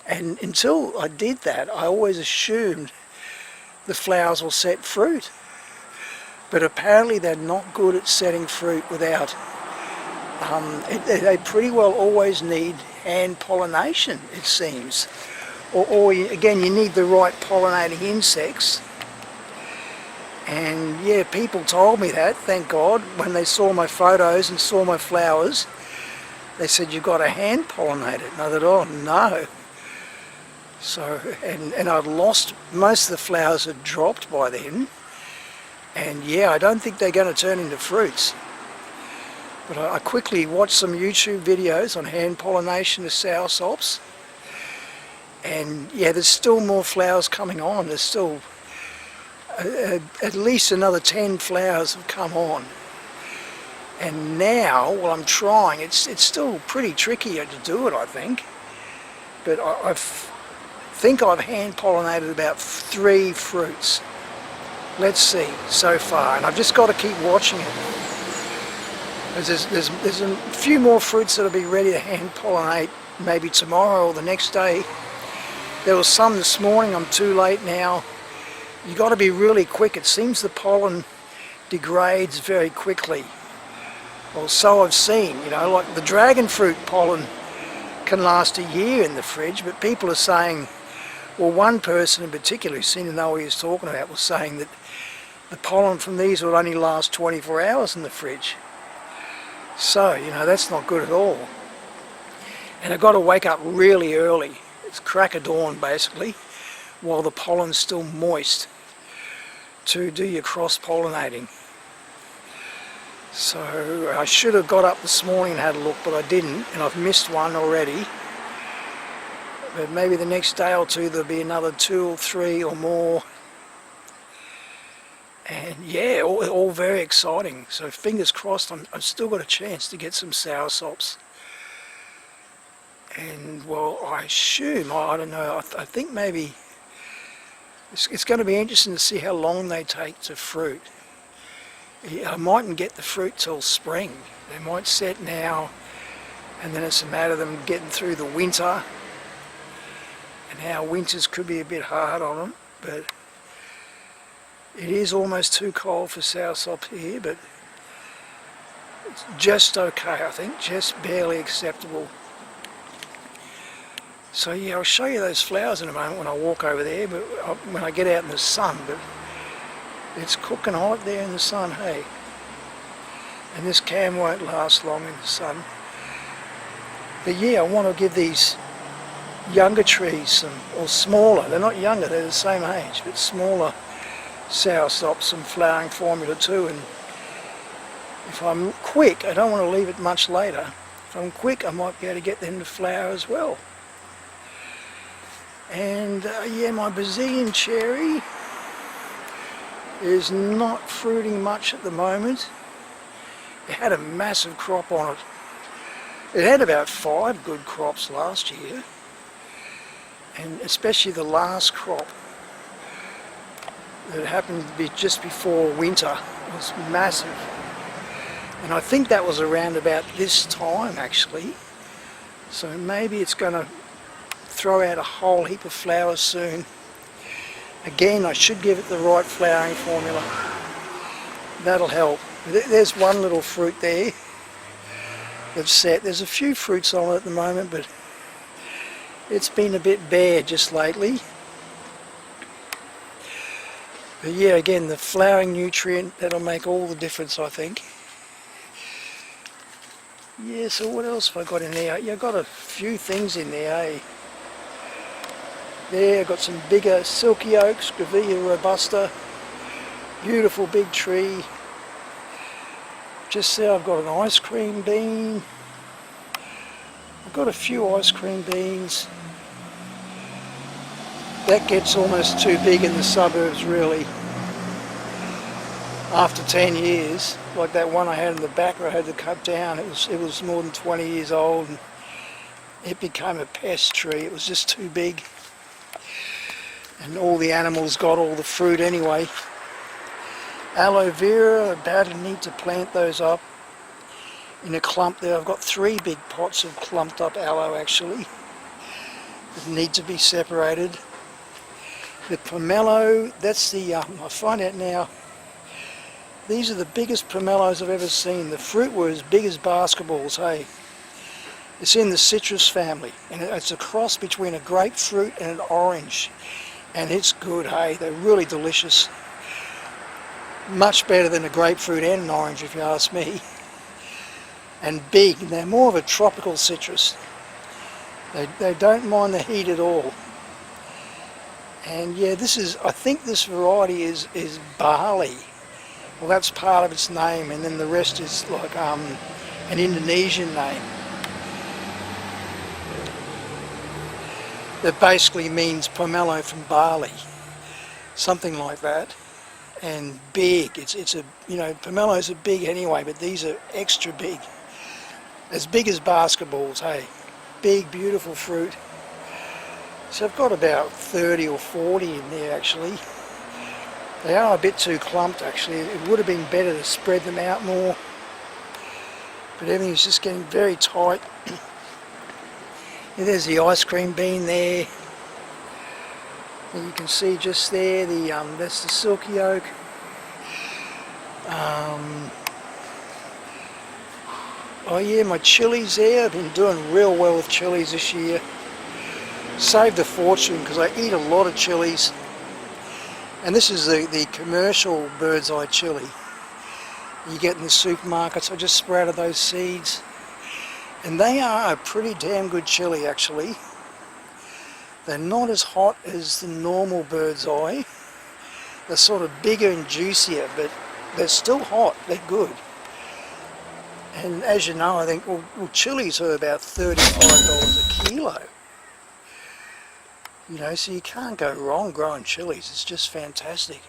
And until I did that, I always assumed the flowers will set fruit. But apparently they're not good at setting fruit without, they pretty well always need hand pollination, it seems. Or again, you need the right pollinating insects. And yeah, people told me that, thank God, when they saw my photos and saw my flowers. They said, you've got to hand pollinate it. And I thought, oh no. So, and I'd lost, most of the flowers had dropped by then. And yeah, I don't think they're going to turn into fruits. But I quickly watched some YouTube videos on hand pollination of soursops. And yeah, there's still more flowers coming on. There's still at least another 10 flowers have come on. And now, well, I'm trying. It's still pretty tricky to do it, I think. But I think I've hand pollinated about 3 fruits. Let's see, so far, and I've just got to keep watching it. There's a few more fruits that'll be ready to hand pollinate maybe tomorrow or the next day. There was some this morning. I'm too late now. You got to be really quick. It seems the pollen degrades very quickly. Well, so I've seen, you know, like the dragon fruit pollen can last a year in the fridge, but people are saying, well, one person in particular who seemed to know what he was talking about was saying that the pollen from these would only last 24 hours in the fridge. So, you know, that's not good at all. And I've got to wake up really early. It's crack of dawn, basically, while the pollen's still moist to do your cross-pollinating. So I should have got up this morning and had a look, but I didn't, and I've missed one already. But maybe the next day or two there'll be another 2 or 3 or more. And yeah, all very exciting. So fingers crossed, I've still got a chance to get some soursops. And well, I assume, I don't know, I think maybe it's going to be interesting to see how long they take to fruit. I mightn't get the fruit till spring. They might set now, and then it's a matter of them getting through the winter. And now winters could be a bit hard on them, but it is almost too cold for soursop here, but it's just okay, I think, just barely acceptable. So yeah, I'll show you those flowers in a moment when I walk over there, but when I get out in the sun. But it's cooking hot there in the sun, hey. And this cam won't last long in the sun. But yeah, I want to give these younger trees some, or smaller, they're not younger, they're the same age, but smaller soursops some flowering formula too. And if I'm quick, I don't want to leave it much later. If I'm quick, I might be able to get them to flower as well. And yeah, my Brazilian cherry, is not fruiting much at the moment. It had a massive crop on it. It had about 5 good crops last year, and especially the last crop that happened to be just before winter was massive. And I think that was around about this time actually. So maybe it's going to throw out a whole heap of flowers soon. Again, I should give it the right flowering formula. That'll help. There's one little fruit there that's set. There's a few fruits on it at the moment, but it's been a bit bare just lately. But yeah, again, the flowering nutrient, that'll make all the difference, I think. Yeah, so what else have I got in there? Yeah, I've got a few things in there, eh? There, I've got some bigger silky oaks, Grevillea robusta. Beautiful big tree. Just there I've got an ice cream bean. I've got a few ice cream beans. That gets almost too big in the suburbs really. After 10 years, like that one I had in the back where I had to cut down, it was more than 20 years old and it became a pest tree. It was just too big. And all the animals got all the fruit anyway. Aloe vera, about to need to plant those up in a clump there. I've got 3 big pots of clumped up aloe actually that need to be separated. The pomelo, that's the, I find out now, these are the biggest pomelos I've ever seen. The fruit were as big as basketballs, hey. It's in the citrus family, and it's a cross between a grapefruit and an orange. And it's good, hey, they're really delicious. Much better than a grapefruit and an orange if you ask me. And big, they're more of a tropical citrus. They don't mind the heat at all. And yeah, this is, I think this variety is barley. Well, that's part of its name, and then the rest is like an Indonesian name. That basically means pomelo from barley, something like that. And big, it's a, you know, pomelos are big anyway, but these are extra big. As big as basketballs, hey. Big, beautiful fruit. So I've got about 30 or 40 in there actually. They are a bit too clumped actually. It would have been better to spread them out more. But everything's just getting very tight. Yeah, there's the ice cream bean there. And you can see just there, that's the silky oak. Oh yeah, my chilies there. I've been doing real well with chilies this year. Saved a fortune because I eat a lot of chilies. And this is the commercial bird's eye chili you get in the supermarkets. I just sprouted those seeds. And they are a pretty damn good chili actually. They're not as hot as the normal bird's eye. They're sort of bigger and juicier, but they're still hot. They're good. And as you know, I think, well chilies are about $35 a kilo. You know, so you can't go wrong growing chilies. It's just fantastic.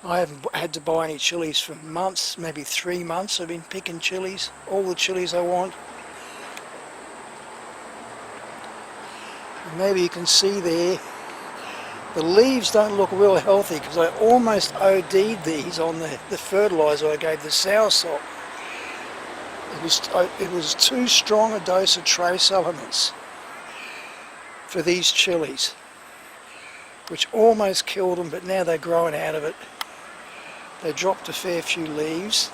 I haven't had to buy any chilies for months, maybe 3 months. I've been picking chilies, all the chilies I want. And maybe you can see there, the leaves don't look real healthy because I almost OD'd these on the fertiliser I gave the Soursop. It was too strong a dose of trace elements for these chilies, which almost killed them, but now they're growing out of it. They dropped a fair few leaves.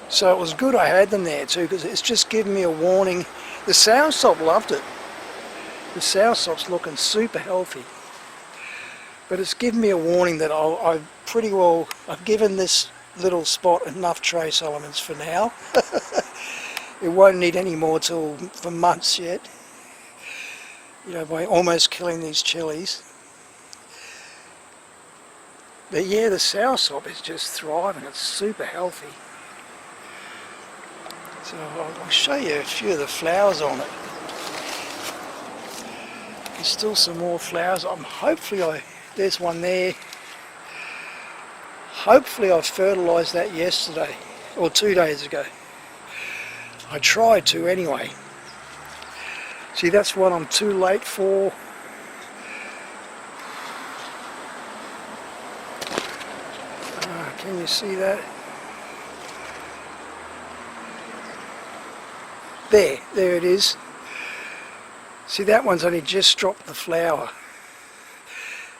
So it was good I had them there too, because it's just given me a warning. The Soursop loved it. The Soursop's looking super healthy. But it's given me a warning that I've given this little spot enough trace elements for now. It won't need any more for months yet. You know, by almost killing these chilies. But yeah, the Soursop is just thriving. It's super healthy. So I'll show you a few of the flowers on it. There's still some more flowers. Hopefully there's one there. hopefully I fertilised that yesterday or 2 days ago. I tried to anyway. See, that's what I'm too late for. Can you see that? There it is. See, that one's only just dropped the flower.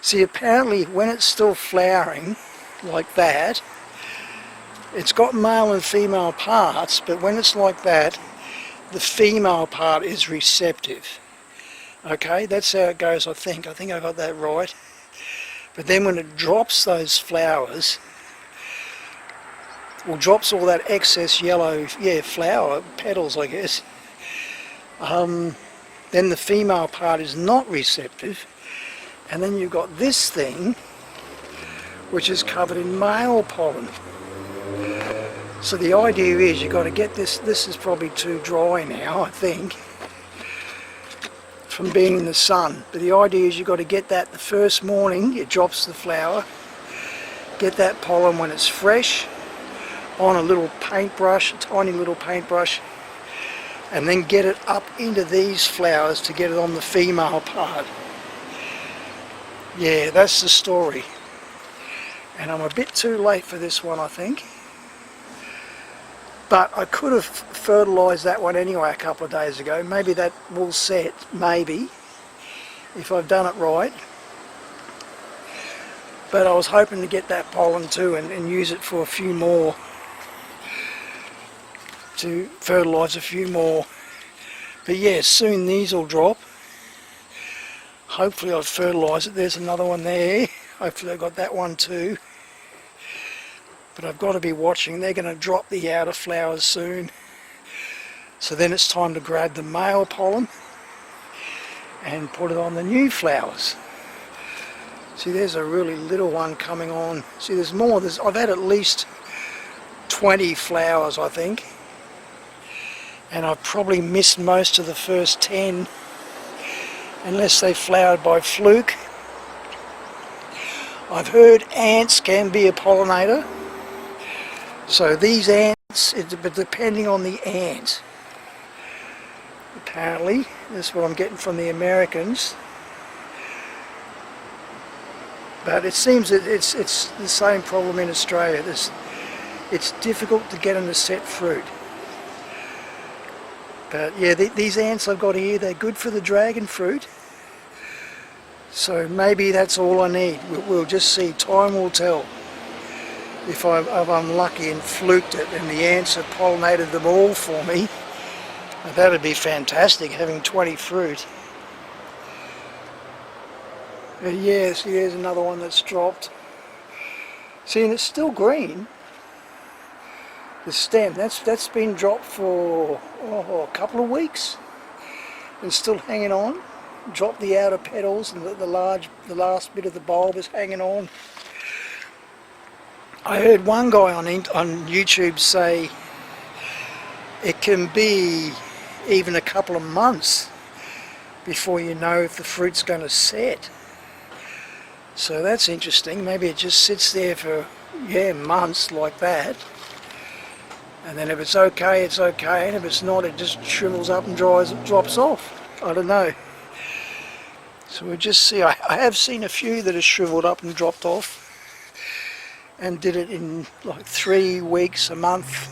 See, apparently when it's still flowering like that, it's got male and female parts, but when it's like that, the female part is receptive. Okay, that's how it goes, I think. I think I got that right. But then when it drops those flowers, or drops all that excess yellow, flower petals, I guess, then the female part is not receptive, and then you've got this thing which is covered in male pollen. So the idea is you've got to get this is probably too dry now, I think, from being in the sun, but the idea is you've got to get that the first morning it drops the flower, get that pollen when it's fresh on a little paintbrush, a tiny little paintbrush, and then get it up into these flowers to get it on the female part. Yeah, that's the story. And I'm a bit too late for this one, I think. But I could have fertilised that one anyway a couple of days ago. Maybe that will set, maybe, if I've done it right. But I was hoping to get that pollen too and use it for a few more, to fertilise a few more. But yeah, soon these will drop. Hopefully I've fertilised it. There's another one there. Hopefully I got that one too. But I've got to be watching. They're going to drop the outer flowers soon. So then it's time to grab the male pollen and put it on the new flowers. See, there's a really little one coming on. See, there's more. I've had at least 20 flowers, I think. And I've probably missed most of the first 10, unless they flowered by fluke. I've heard ants can be a pollinator. So these ants, but depending on the ant, apparently, that's what I'm getting from the Americans. But it seems that it's the same problem in Australia. It's difficult to get them to set fruit. But yeah, these ants I've got here, they're good for the dragon fruit. So maybe that's all I need. We'll just see. Time will tell. If I'm lucky and fluked it and the ants have pollinated them all for me, that'd be fantastic, having 20 fruit. Yeah, see, there's another one that's dropped. See, and it's still green. The stem, that's been dropped for a couple of weeks and still hanging on. Dropped the outer petals and the last bit of the bulb is hanging on. I heard one guy on YouTube say it can be even a couple of months before you know if the fruit's going to set. So that's interesting. Maybe it just sits there for months like that, and then if it's okay, it's okay, and if it's not, it just shrivels up and drops off. I don't know. So we'll just see. I have seen a few that have shriveled up and dropped off, and did it in like 3 weeks, a month.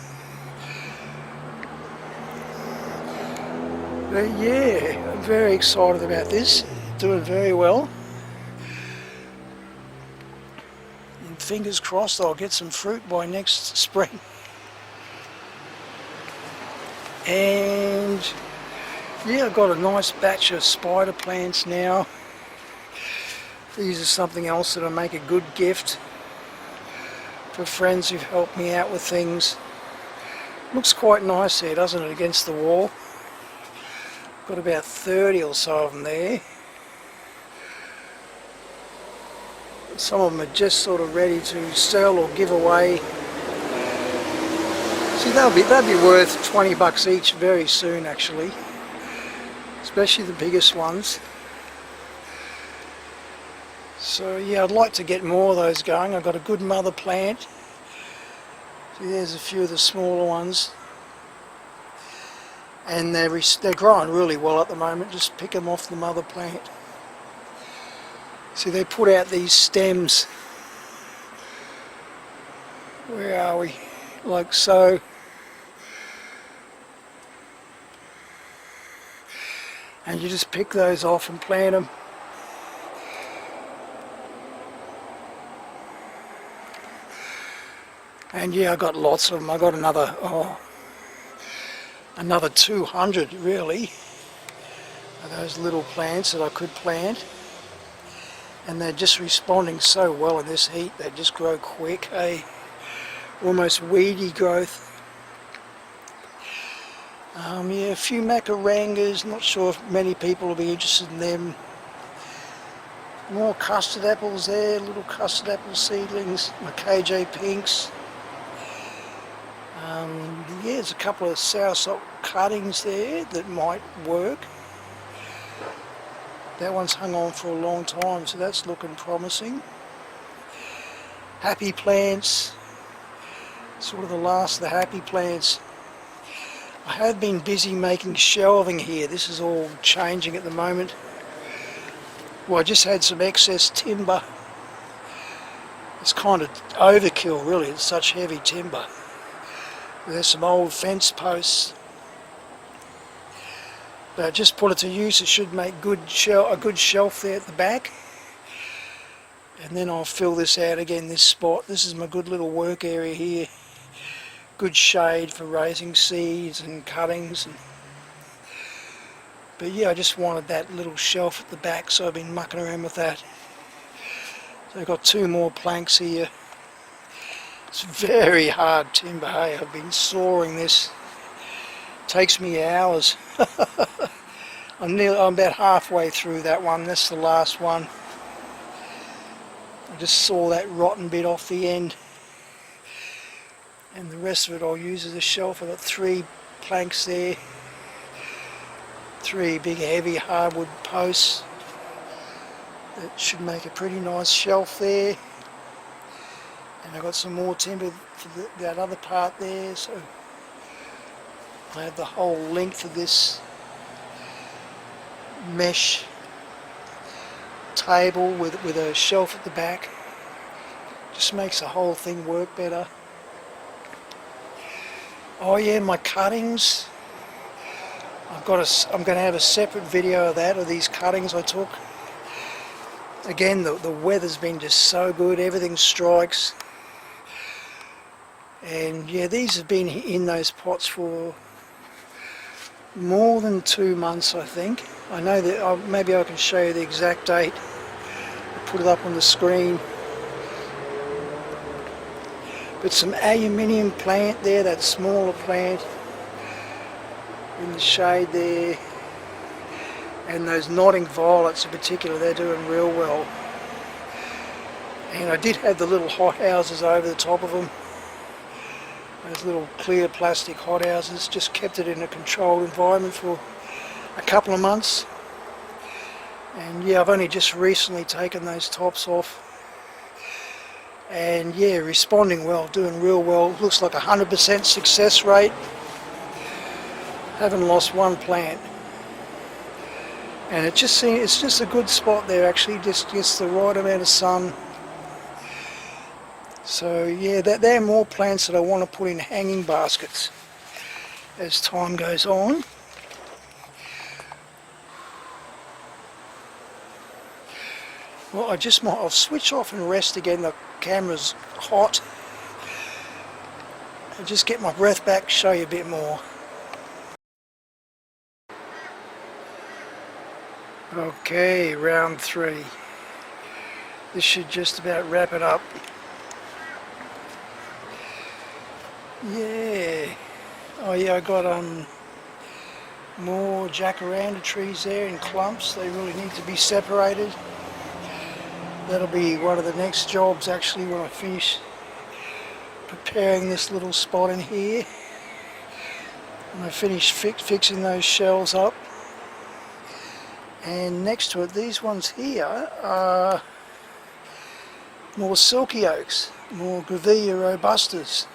But yeah, I'm very excited about this. Doing very well. And fingers crossed I'll get some fruit by next spring. And yeah, I've got a nice batch of spider plants now. These are something else that'll make a good gift for friends who've helped me out with things. Looks quite nice there, doesn't it, against the wall? Got about 30 or so of them there. Some of them are just sort of ready to sell or give away. See, they'll be worth 20 bucks each very soon, actually. Especially the biggest ones. So yeah, I'd like to get more of those going. I've got a good mother plant. See, there's a few of the smaller ones, and they're growing really well at the moment. Just pick them off the mother plant. See, they put out these stems. Where are we? Like so. And you just pick those off and plant them. And yeah, I got lots of them. I got another 200 really of those little plants that I could plant. And they're just responding so well in this heat. They just grow quick, almost weedy growth. Yeah, a few macarangas. Not sure if many people will be interested in them. More custard apples there, little custard apple seedlings. My KJ pinks. Yeah, there's a couple of Soursop cuttings there that might work. That one's hung on for a long time, so that's looking promising. Happy plants, sort of the last of the happy plants. I have been busy making shelving here. This is all changing at the moment. Well, I just had some excess timber. It's kind of overkill really, it's such heavy timber. There's some old fence posts. But I just put it to use. It should make a good shelf there at the back. And then I'll fill this out again, this spot. This is my good little work area here. Good shade for raising seeds and cuttings. But yeah, I just wanted that little shelf at the back, so I've been mucking around with that. So I've got 2 more planks here. It's very hard timber, hey? I've been sawing this. It takes me hours. I'm about halfway through that one. That's the last one. I just saw that rotten bit off the end. And the rest of it I'll use as a shelf. I've got 3 planks there. 3 big heavy hardwood posts. That should make a pretty nice shelf there. And I've got some more timber for that other part there, so I have the whole length of this mesh table with a shelf at the back. Just makes the whole thing work better. Oh yeah, my cuttings. I'm going to have a separate video of that, of these cuttings I took. Again, the weather's been just so good, everything strikes. And yeah, these have been in those pots for more than 2 months, I think. I know that maybe I can show you the exact date. I'll put it up on the screen. But some aluminium plant there, that smaller plant in the shade there. And those nodding violets in particular, they're doing real well. And I did have the little hot houses over the top of them. Those little clear plastic hothouses, just kept it in a controlled environment for a couple of months. And yeah, I've only just recently taken those tops off. And yeah, responding well, doing real well. Looks like 100% success rate. Haven't lost one plant. And it's just a good spot there actually, just gets the right amount of sun. So yeah, there are more plants that I want to put in hanging baskets as time goes on. Well, I'll switch off and rest again. The camera's hot. I'll just get my breath back, show you a bit more. Okay, round 3. This should just about wrap it up. Yeah. Oh yeah, I got more jacaranda trees there in clumps. They really need to be separated. That'll be one of the next jobs actually when I finish preparing this little spot in here. When I finish fixing those shelves up. And next to it, these ones here are more silky oaks, more Grevillea robustas.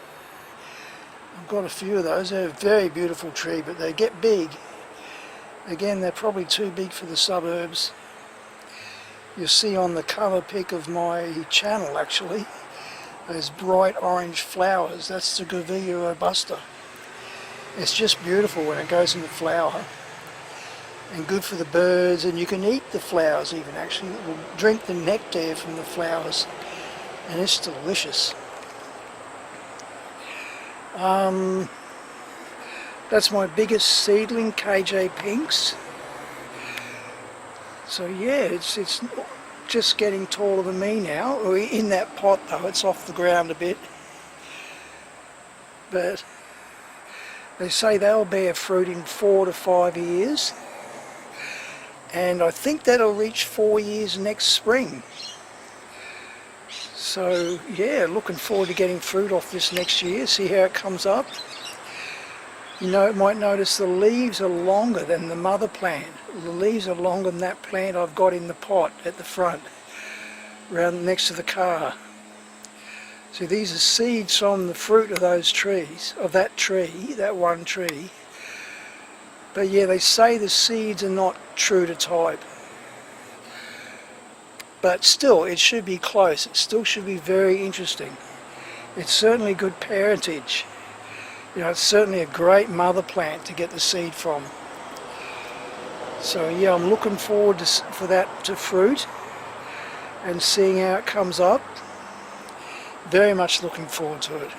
I've got a few of those. They're a very beautiful tree, but they get big. Again, they're probably too big for the suburbs. You'll see on the cover pic of my channel, actually, those bright orange flowers. That's the Grevillea robusta. It's just beautiful when it goes into flower, and good for the birds, and you can eat the flowers even, actually. It will drink the nectar from the flowers, and it's delicious. That's my biggest seedling, KJ Pinks. So yeah, it's just getting taller than me now. In that pot though, it's off the ground a bit. But they say they'll bear fruit in 4 to 5 years. And I think that'll reach 4 years next spring. So yeah, looking forward to getting fruit off this next year, see how it comes up. You know, you might notice the leaves are longer than the mother plant. The leaves are longer than that plant I've got in the pot at the front, around next to the car. So these are seeds from the fruit of those trees, of that tree, that one tree. But yeah, they say the seeds are not true to type. But still, it should be close. It still should be very interesting. It's certainly good parentage. You know, it's certainly a great mother plant to get the seed from. So yeah, I'm looking forward for that to fruit and seeing how it comes up. Very much looking forward to it.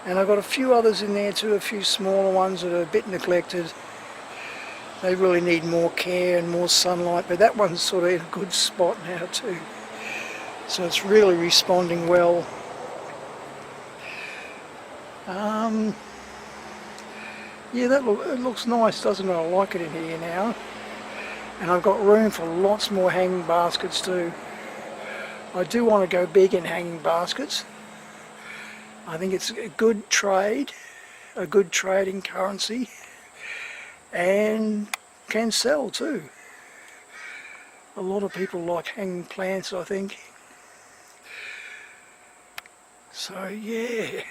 And I've got a few others in there too, a few smaller ones that are a bit neglected. They really need more care and more sunlight, but that one's sort of in a good spot now too. So it's really responding well. Yeah, it looks nice, doesn't it? I like it in here now. And I've got room for lots more hanging baskets too. I do want to go big in hanging baskets. I think it's a good trade, a good trading currency, and can sell too. A lot of people like hanging plants, I think. So yeah,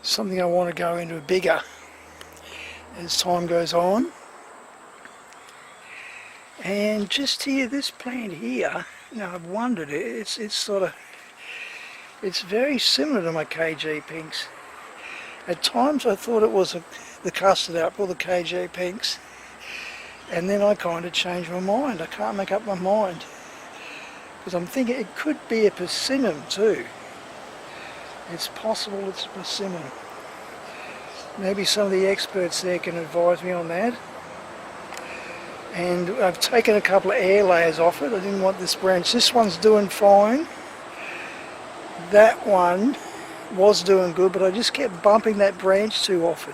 something I want to go into bigger as time goes on. And just here, this plant here, you know, I've wondered, it's very similar to my KJ Pinks. At times I thought it was the Custard apple, the KJ Pinks, and then I kind of changed my mind. I can't make up my mind, because I'm thinking it could be a persimmon too. It's possible it's a persimmon. Maybe some of the experts there can advise me on that. And I've taken a couple of air layers off it. I didn't want this branch. This one's doing fine. That one was doing good, but I just kept bumping that branch too often.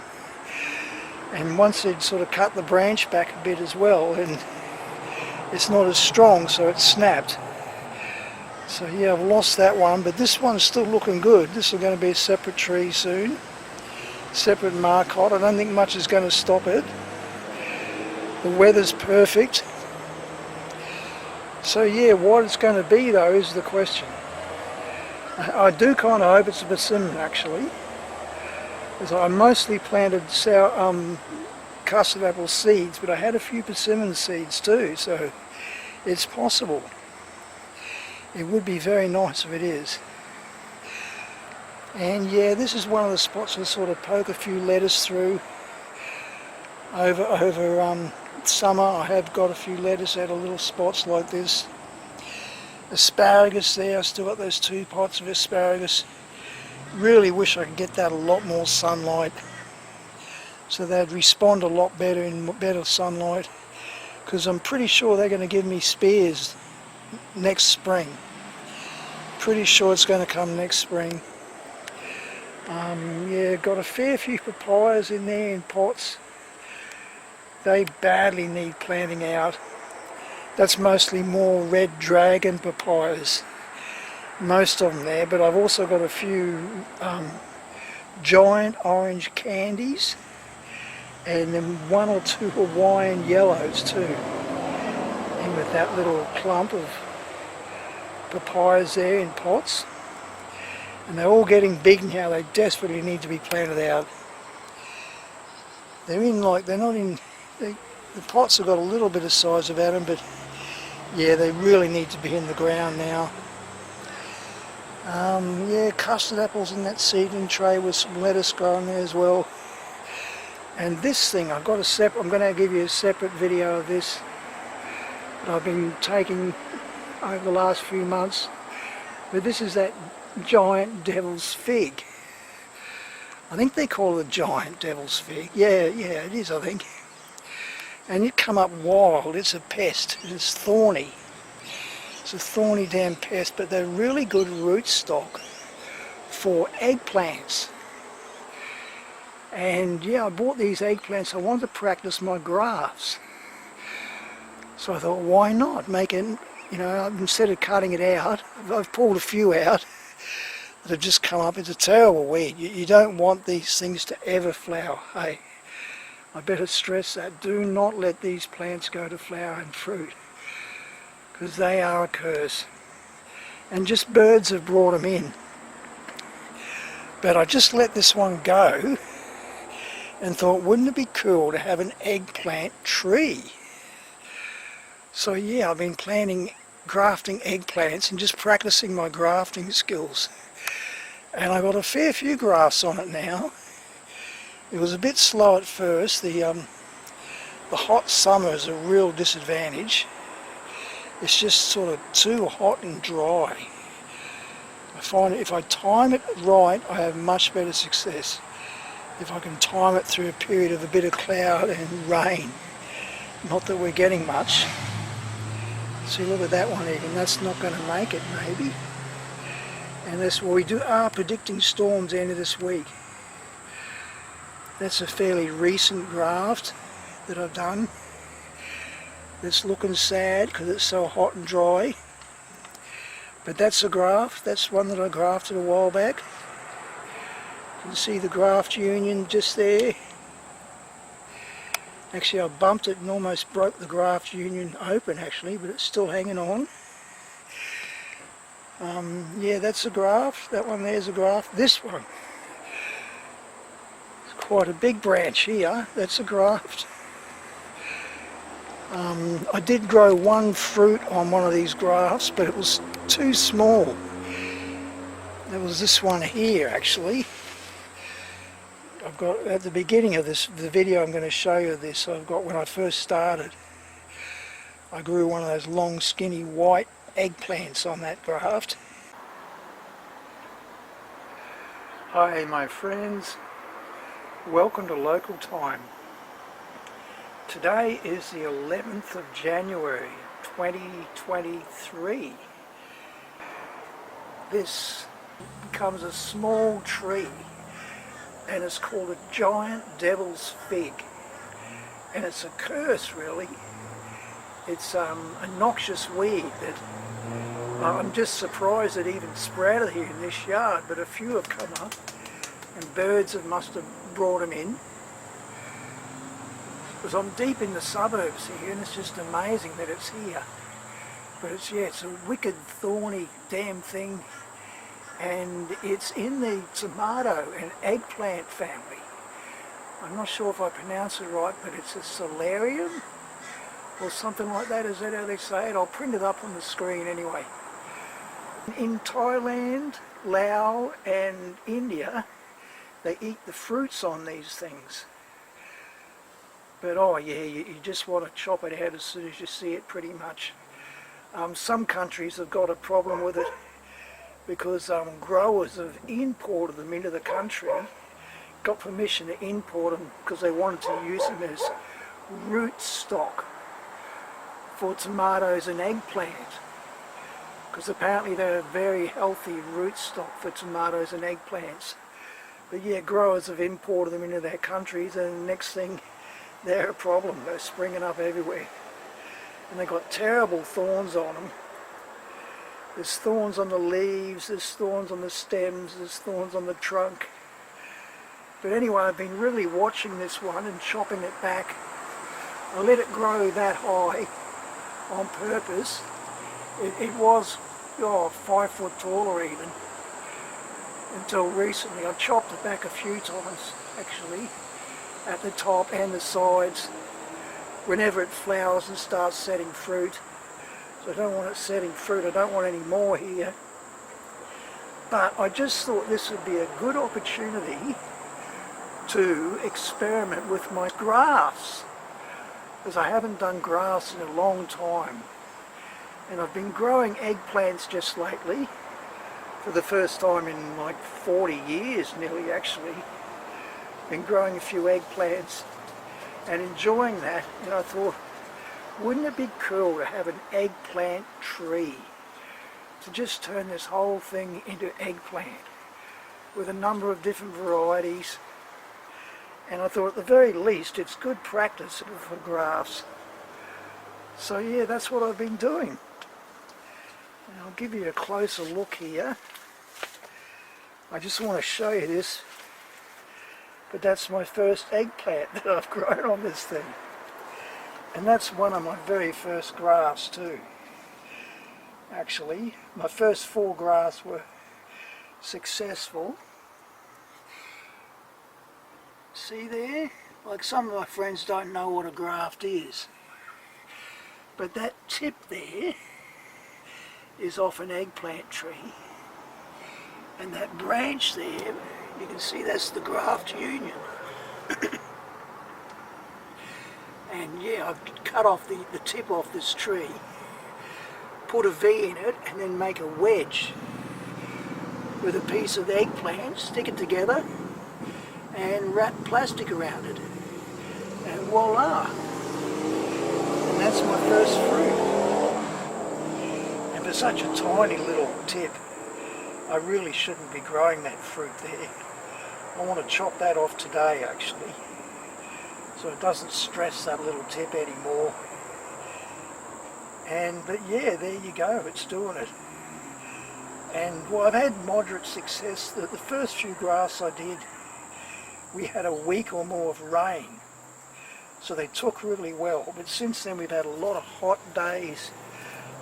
And once it sort of cut the branch back a bit as well, and it's not as strong, so it snapped. So yeah, I've lost that one, but this one's still looking good. This is going to be a separate tree soon. Separate marcot. I don't think much is going to stop it. The weather's perfect. So yeah, what it's going to be though is the question. I do kind of hope it's a persimmon actually, because I mostly planted custard apple seeds, but I had a few persimmon seeds too, so it's possible. It would be very nice if it is. And yeah, this is one of the spots I sort of poke a few lettuce through. Over summer I have got a few lettuce out of little spots like this. Asparagus there, I still got those 2 pots of asparagus. Really wish I could get that a lot more sunlight, so they'd respond a lot better in better sunlight, because I'm pretty sure they're going to give me spears next spring. Pretty sure it's going to come next spring. Yeah, got a fair few papayas in there in pots. They badly need planting out. That's mostly more red dragon papayas, most of them there, but I've also got a few giant orange candies, and then 1 or 2 Hawaiian yellows too, and with that little clump of papayas there in pots, and they're all getting big now. They desperately need to be planted out. They're in like, they're not in, the pots have got a little bit of size about them, but yeah, they really need to be in the ground now. Yeah, custard apples in that seedling tray with some lettuce growing there as well. And this thing, I'm going to give you a separate video of this that I've been taking over the last few months. But this is that giant devil's fig. I think they call it a giant devil's fig. Yeah, it is, I think. And it come up wild. It's a pest. It's thorny. It's a thorny damn pest, but they're really good rootstock for eggplants. And yeah, I bought these eggplants. I wanted to practice my grafts. So I thought, why not make it, you know, instead of cutting it out, I've pulled a few out that have just come up. It's a terrible weed. You don't want these things to ever flower. Hey, I better stress that. Do not let these plants go to flower and fruit, because they are a curse. And just birds have brought them in. But I just let this one go and thought, wouldn't it be cool to have an eggplant tree? So yeah, I've been grafting eggplants and just practicing my grafting skills. And I got a fair few grafts on it now. It was a bit slow at first. The hot summer is a real disadvantage. It's just sort of too hot and dry. I find if I time it right, I have much better success. If I can time it through a period of a bit of cloud and rain. Not that we're getting much. See, look at that one even. That's not going to make it, maybe. And this, well, we are predicting storms end of this week. That's a fairly recent graft that I've done. It's looking sad because it's so hot and dry. But that's a graft. That's one that I grafted a while back. You can see the graft union just there. Actually, I bumped it and almost broke the graft union open actually, but it's still hanging on. Yeah, that's a graft. That one there's a graft. This one, it's quite a big branch here. That's a graft. I did grow one fruit on one of these grafts, but it was too small. There was this one here actually. I've got at the beginning of the video I'm going to show you this. I've got when I first started, I grew one of those long skinny white eggplants on that graft. Hi my friends, welcome to Local Time. Today is the 11th of January 2023. This becomes a small tree and it's called a giant devil's fig, and it's a curse really. It's a noxious weed that I'm just surprised it even sprouted here in this yard, but a few have come up and birds must have brought them in. Because I'm deep in the suburbs here and it's just amazing that it's here. But it's, yeah, it's a wicked thorny damn thing, and it's in the tomato and eggplant family. I'm not sure if I pronounce it right, but it's a solarium or something like that. Is that how they say it? I'll print it up on the screen anyway. In Thailand, Laos and India, they eat the fruits on these things. But oh yeah, you just want to chop it out as soon as you see it pretty much. Some countries have got a problem with it because growers have imported them into the country, got permission to import them because they wanted to use them as root stock for tomatoes and eggplant, because apparently they're a very healthy root stock for tomatoes and eggplants. But yeah, growers have imported them into their countries, and the next thing, they're a problem. They're springing up everywhere. And they've got terrible thorns on them. There's thorns on the leaves, there's thorns on the stems, there's thorns on the trunk. But anyway, I've been really watching this one and chopping it back. I let it grow that high on purpose. It was 5 foot tall or even, until recently. I've chopped it back a few times actually, at the top and the sides, whenever it flowers and starts setting fruit. So I don't want it setting fruit, I don't want any more here. But I just thought this would be a good opportunity to experiment with my grafts, because I haven't done grafts in a long time. And I've been growing eggplants just lately, for the first time in like 40 years nearly actually. Been growing a few eggplants and enjoying that, and I thought, wouldn't it be cool to have an eggplant tree? To just turn this whole thing into eggplant with a number of different varieties. And I thought at the very least it's good practice for grafts. So yeah, that's what I've been doing. And I'll give you a closer look here. I just want to show you this, but that's my first eggplant that I've grown on this thing. And that's one of my very first grafts too. Actually, my first 4 grafts were successful. See there? Like, some of my friends don't know what a graft is. But that tip there is off an eggplant tree. And that branch there, you can see that's the graft union. And yeah, I've cut off the tip off this tree, put a V in it, and then make a wedge with a piece of eggplant, stick it together, and wrap plastic around it. And voila! And that's my first fruit. And for such a tiny little tip, I really shouldn't be growing that fruit there. I want to chop that off today actually, so it doesn't stress that little tip anymore. But yeah, there you go, it's doing it. And well, I've had moderate success. The first few grafts I did, we had a week or more of rain, so they took really well. But since then we've had a lot of hot days,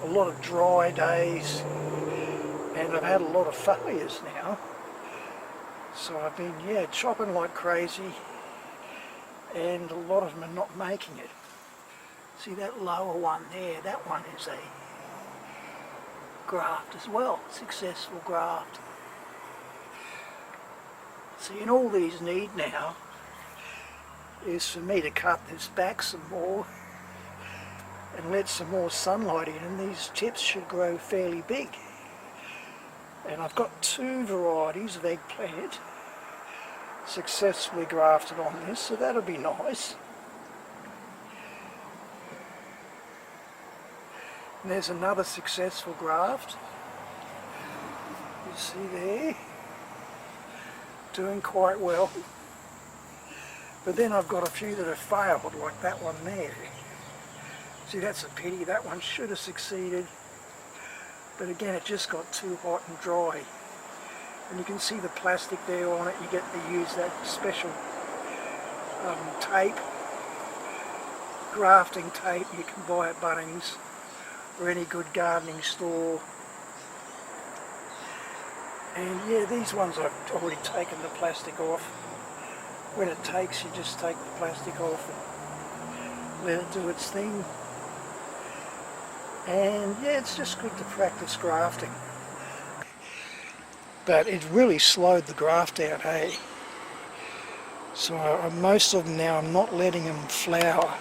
a lot of dry days, and I've had a lot of failures now. So I've been, yeah, chopping like crazy, and a lot of them are not making it. See that lower one there, that one is a graft as well, successful graft. See, and all these need now is for me to cut this back some more and let some more sunlight in, and these tips should grow fairly big. And I've got 2 varieties of eggplant successfully grafted on this, so that'll be nice. And there's another successful graft. You see there, doing quite well. But then I've got a few that have failed, like that one there. See, that's a pity, that one should have succeeded. But again, it just got too hot and dry. And you can see the plastic there on it. You get to use that special tape, grafting tape you can buy at Bunnings or any good gardening store. And yeah, these ones I've already taken the plastic off. When it takes, you just take the plastic off and let it do its thing. And yeah, it's just good to practice grafting. But it really slowed the graft out, hey? So most of them now, I'm not letting them flower.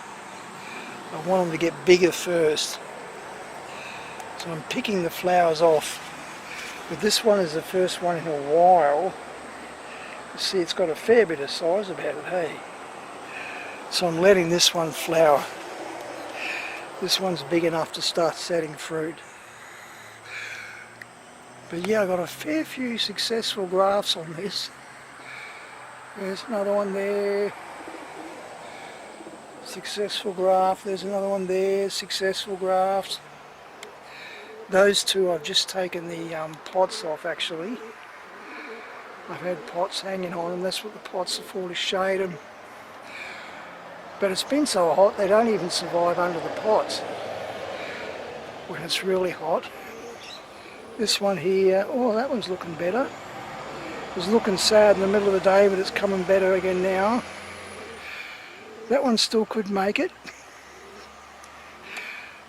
I want them to get bigger first. So I'm picking the flowers off. But this one is the first one in a while. You see, it's got a fair bit of size about it, hey? So I'm letting this one flower. This one's big enough to start setting fruit. But yeah, I got a fair few successful grafts on this. There's another one there. Successful graft. There's another one there. Successful graft. Those 2 I've just taken the pots off actually. I've had pots hanging on them. That's what the pots are for, to shade them. But it's been so hot they don't even survive under the pots when it's really hot. This one here, oh, that one's looking better. It was looking sad in the middle of the day, but it's coming better again now. That one still could make it.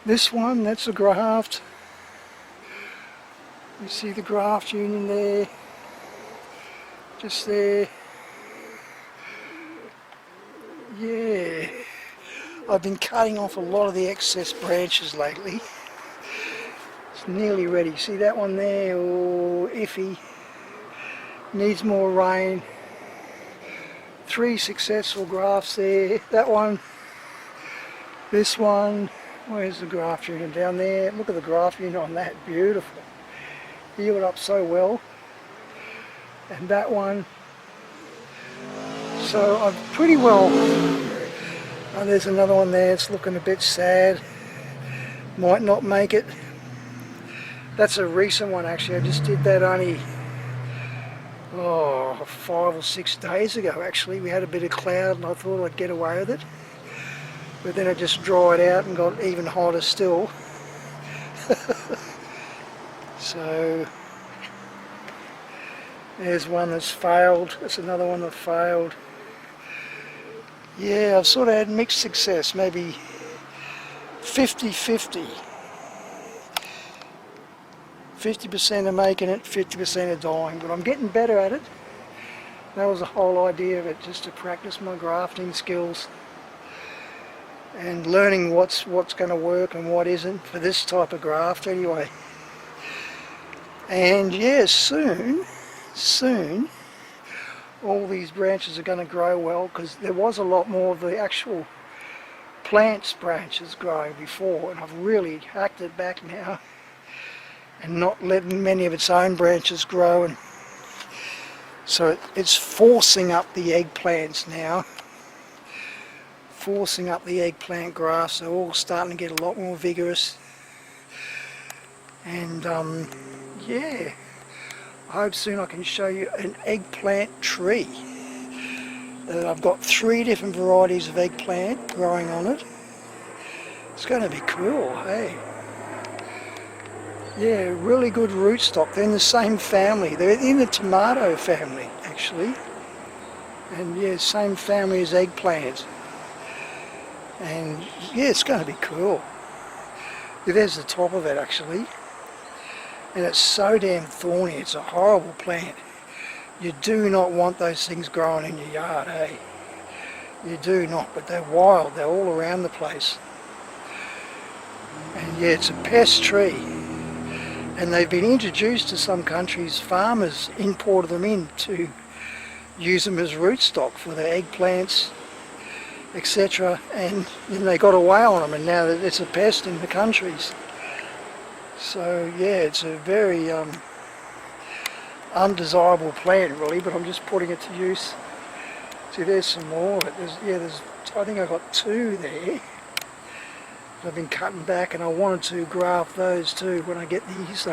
This one, that's a graft. You see the graft union there, just there. Yeah, I've been cutting off a lot of the excess branches lately. It's nearly ready. See that one there? Oh, iffy. Needs more rain. 3 successful grafts there. That one. This one. Where's the graft unit? Down there. Look at the graft unit on that. Beautiful. Healed up so well. And that one. So I'm pretty well. Oh, there's another one there. It's looking a bit sad. Might not make it. That's a recent one actually. I just did that only 5 or 6 days ago actually. We had a bit of cloud and I thought I'd get away with it. But then it just dried out and got even hotter still. So there's one that's failed. That's another one that failed. Yeah, I've sort of had mixed success, maybe 50-50. 50% are making it, 50% are dying, but I'm getting better at it. That was the whole idea of it, just to practice my grafting skills and learning what's going to work and what isn't for this type of graft anyway. And yeah, soon all these branches are going to grow well, because there was a lot more of the actual plants branches growing before, and I've really hacked it back now and not letting many of its own branches grow, and so it's forcing up the eggplants now, forcing up the eggplant grafts. They're all starting to get a lot more vigorous, and yeah, I hope soon I can show you an eggplant tree. I've got 3 different varieties of eggplant growing on it. It's going to be cool, hey? Yeah, really good rootstock. They're in the same family. They're in the tomato family, actually. And yeah, same family as eggplant. And yeah, it's going to be cool. Yeah, there's the top of it, actually. And it's so damn thorny. It's a horrible plant. You do not want those things growing in your yard, eh? You do not, but they're wild. They're all around the place. And yeah, it's a pest tree. And they've been introduced to some countries. Farmers imported them in to use them as rootstock for their eggplants, etc. And then they got away on them, and now it's a pest in the countries. So yeah, it's a very undesirable plant really, but I'm just putting it to use. See, there's some more of it. I think I've got 2 there. I've been cutting back, and I wanted to graft those too when I get these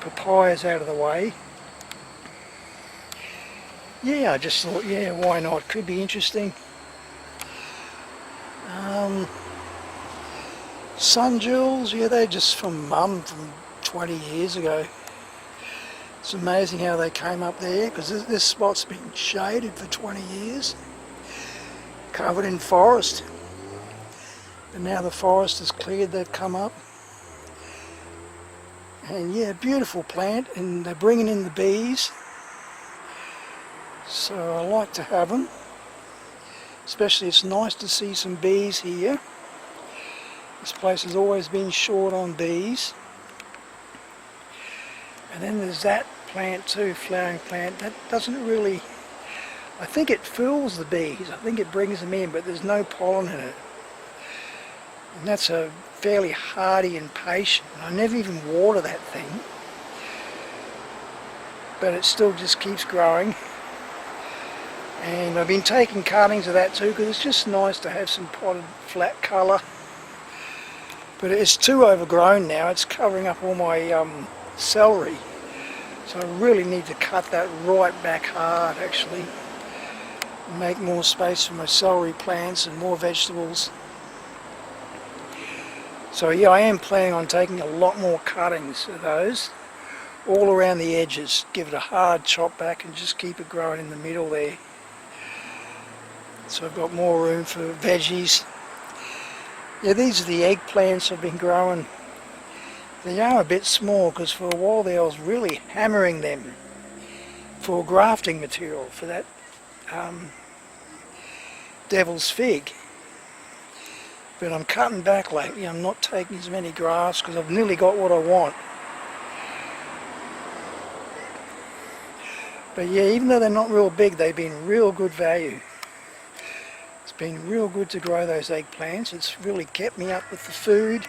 papayas out of the way. Yeah, I just thought, yeah, why not? Could be interesting. Sun jewels, yeah, they're just from Mum from 20 years ago. It's amazing how they came up there, because this spot's been shaded for 20 years, covered in forest. And now the forest is cleared, they've come up. And yeah, beautiful plant, and they're bringing in the bees. So I like to have them. Especially it's nice to see some bees here. This place has always been short on bees. And then there's that plant too, flowering plant. That doesn't really, I think it fools the bees. I think it brings them in, but there's no pollen in it. And that's a fairly hardy and patient. I never even water that thing. But it still just keeps growing. And I've been taking cuttings of that too, because it's just nice to have some potted flat colour. But it's too overgrown now. It's covering up all my celery. So I really need to cut that right back hard actually. Make more space for my celery plants and more vegetables. So yeah, I am planning on taking a lot more cuttings of those all around the edges. Give it a hard chop back and just keep it growing in the middle there. So I've got more room for veggies. Yeah, these are the eggplants I've been growing. They are a bit small because for a while there I was really hammering them for grafting material for that devil's fig. But I'm cutting back lately. I'm not taking as many grafts because I've nearly got what I want. But yeah, even though they're not real big, they've been real good value. It's been real good to grow those eggplants. It's really kept me up with the food.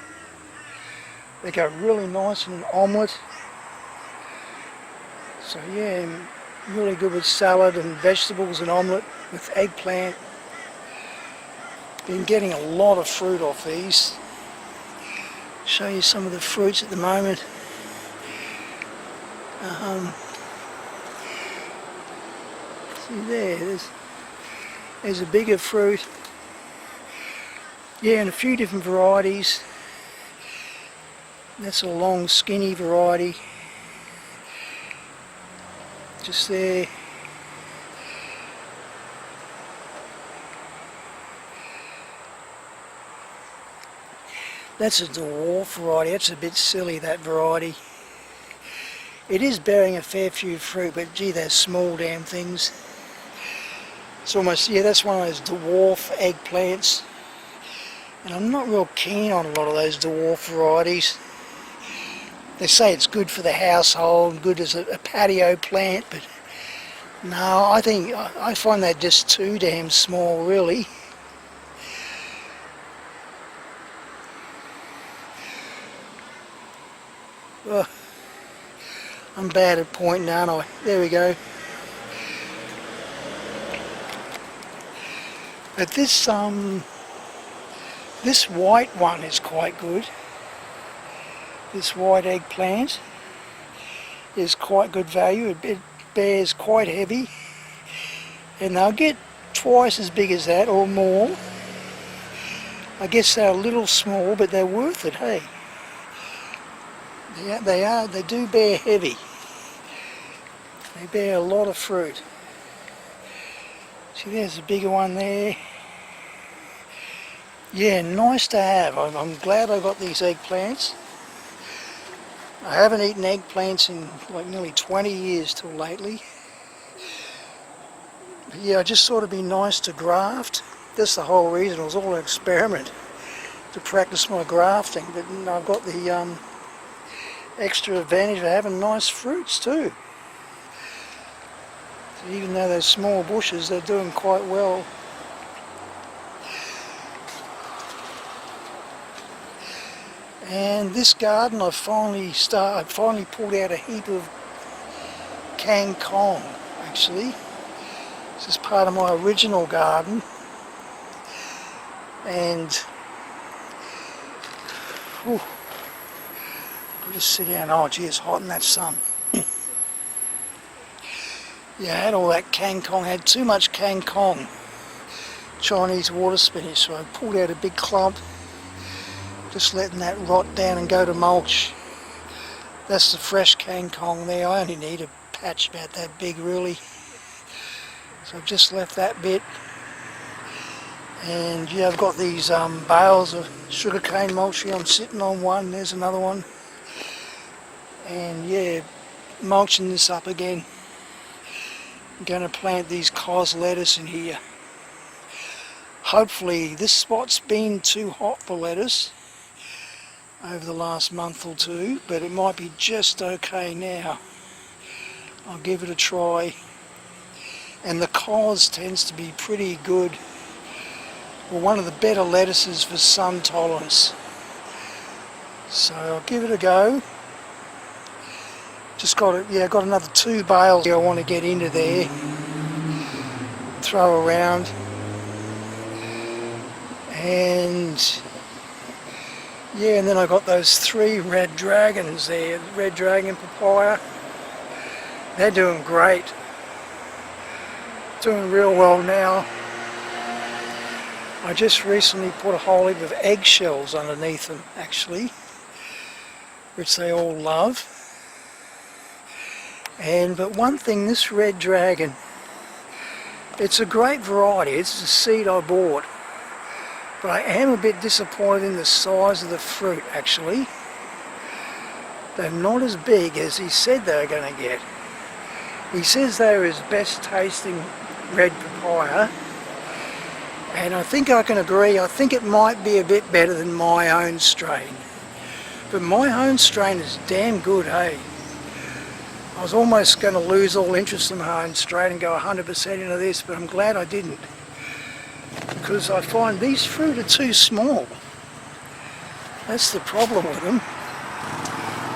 They go really nice in an omelette. So yeah, really good with salad and vegetables and omelette with eggplant. Been getting a lot of fruit off these. Show you some of the fruits at the moment. See there's a bigger fruit. Yeah, and a few different varieties. That's a long skinny variety. Just there. That's a dwarf variety. That's a bit silly, that variety. It is bearing a fair few fruit, but gee, they're small damn things. It's almost, yeah, that's one of those dwarf eggplants. And I'm not real keen on a lot of those dwarf varieties. They say it's good for the household, good as a patio plant, but no, I find that just too damn small, really. Oh, I'm bad at pointing, aren't I? There we go. But this white one is quite good. This white eggplant is quite good value. It bears quite heavy, and they'll get twice as big as that or more. I guess they're a little small, but they're worth it, hey. Yeah, they are. They do bear heavy. They bear a lot of fruit. See, there's a bigger one there. Yeah, nice to have. I'm glad I got these eggplants. I haven't eaten eggplants in like nearly 20 years till lately. But yeah, I just thought it'd be nice to graft. That's the whole reason. It was all an experiment to practice my grafting. But I've got the extra advantage of having nice fruits too. So even though they're small bushes, they're doing quite well. And this garden, I finally pulled out a heap of kangkong, actually. This is part of my original garden. And whew, I'll just sit down. Oh gee, it's hot in that sun. Yeah, I had all that kangkong, had too much kangkong, Chinese water spinach, so I pulled out a big clump, just letting that rot down and go to mulch. That's the fresh kangkong there. I only need a patch about that big really. So I've just left that bit. And yeah, I've got these bales of sugarcane mulch here. I'm sitting on one, there's another one. And yeah, mulching this up again. I'm going to plant these cos lettuce in here. Hopefully, this spot's been too hot for lettuce over the last month or two, but it might be just okay now. I'll give it a try. And the cos tends to be pretty good. Well, one of the better lettuces for sun tolerance. So I'll give it a go. Just got it, yeah, got another 2 bales I want to get into there, throw around, and yeah, and then I got those 3 red dragons there, red dragon papaya. They're doing great, doing real well now. I just recently put a whole heap of eggshells underneath them actually, which they all love. But one thing, this red dragon, it's a great variety. It's the seed I bought, but I am a bit disappointed in the size of the fruit actually. They're not as big as he said they were going to get. He says they're his best tasting red papaya, and I think I can agree. I think it might be a bit better than my own strain, but my own strain is damn good, hey. I was almost going to lose all interest in my own strain and go 100% into this, but I'm glad I didn't, because I find these fruit are too small. That's the problem with them.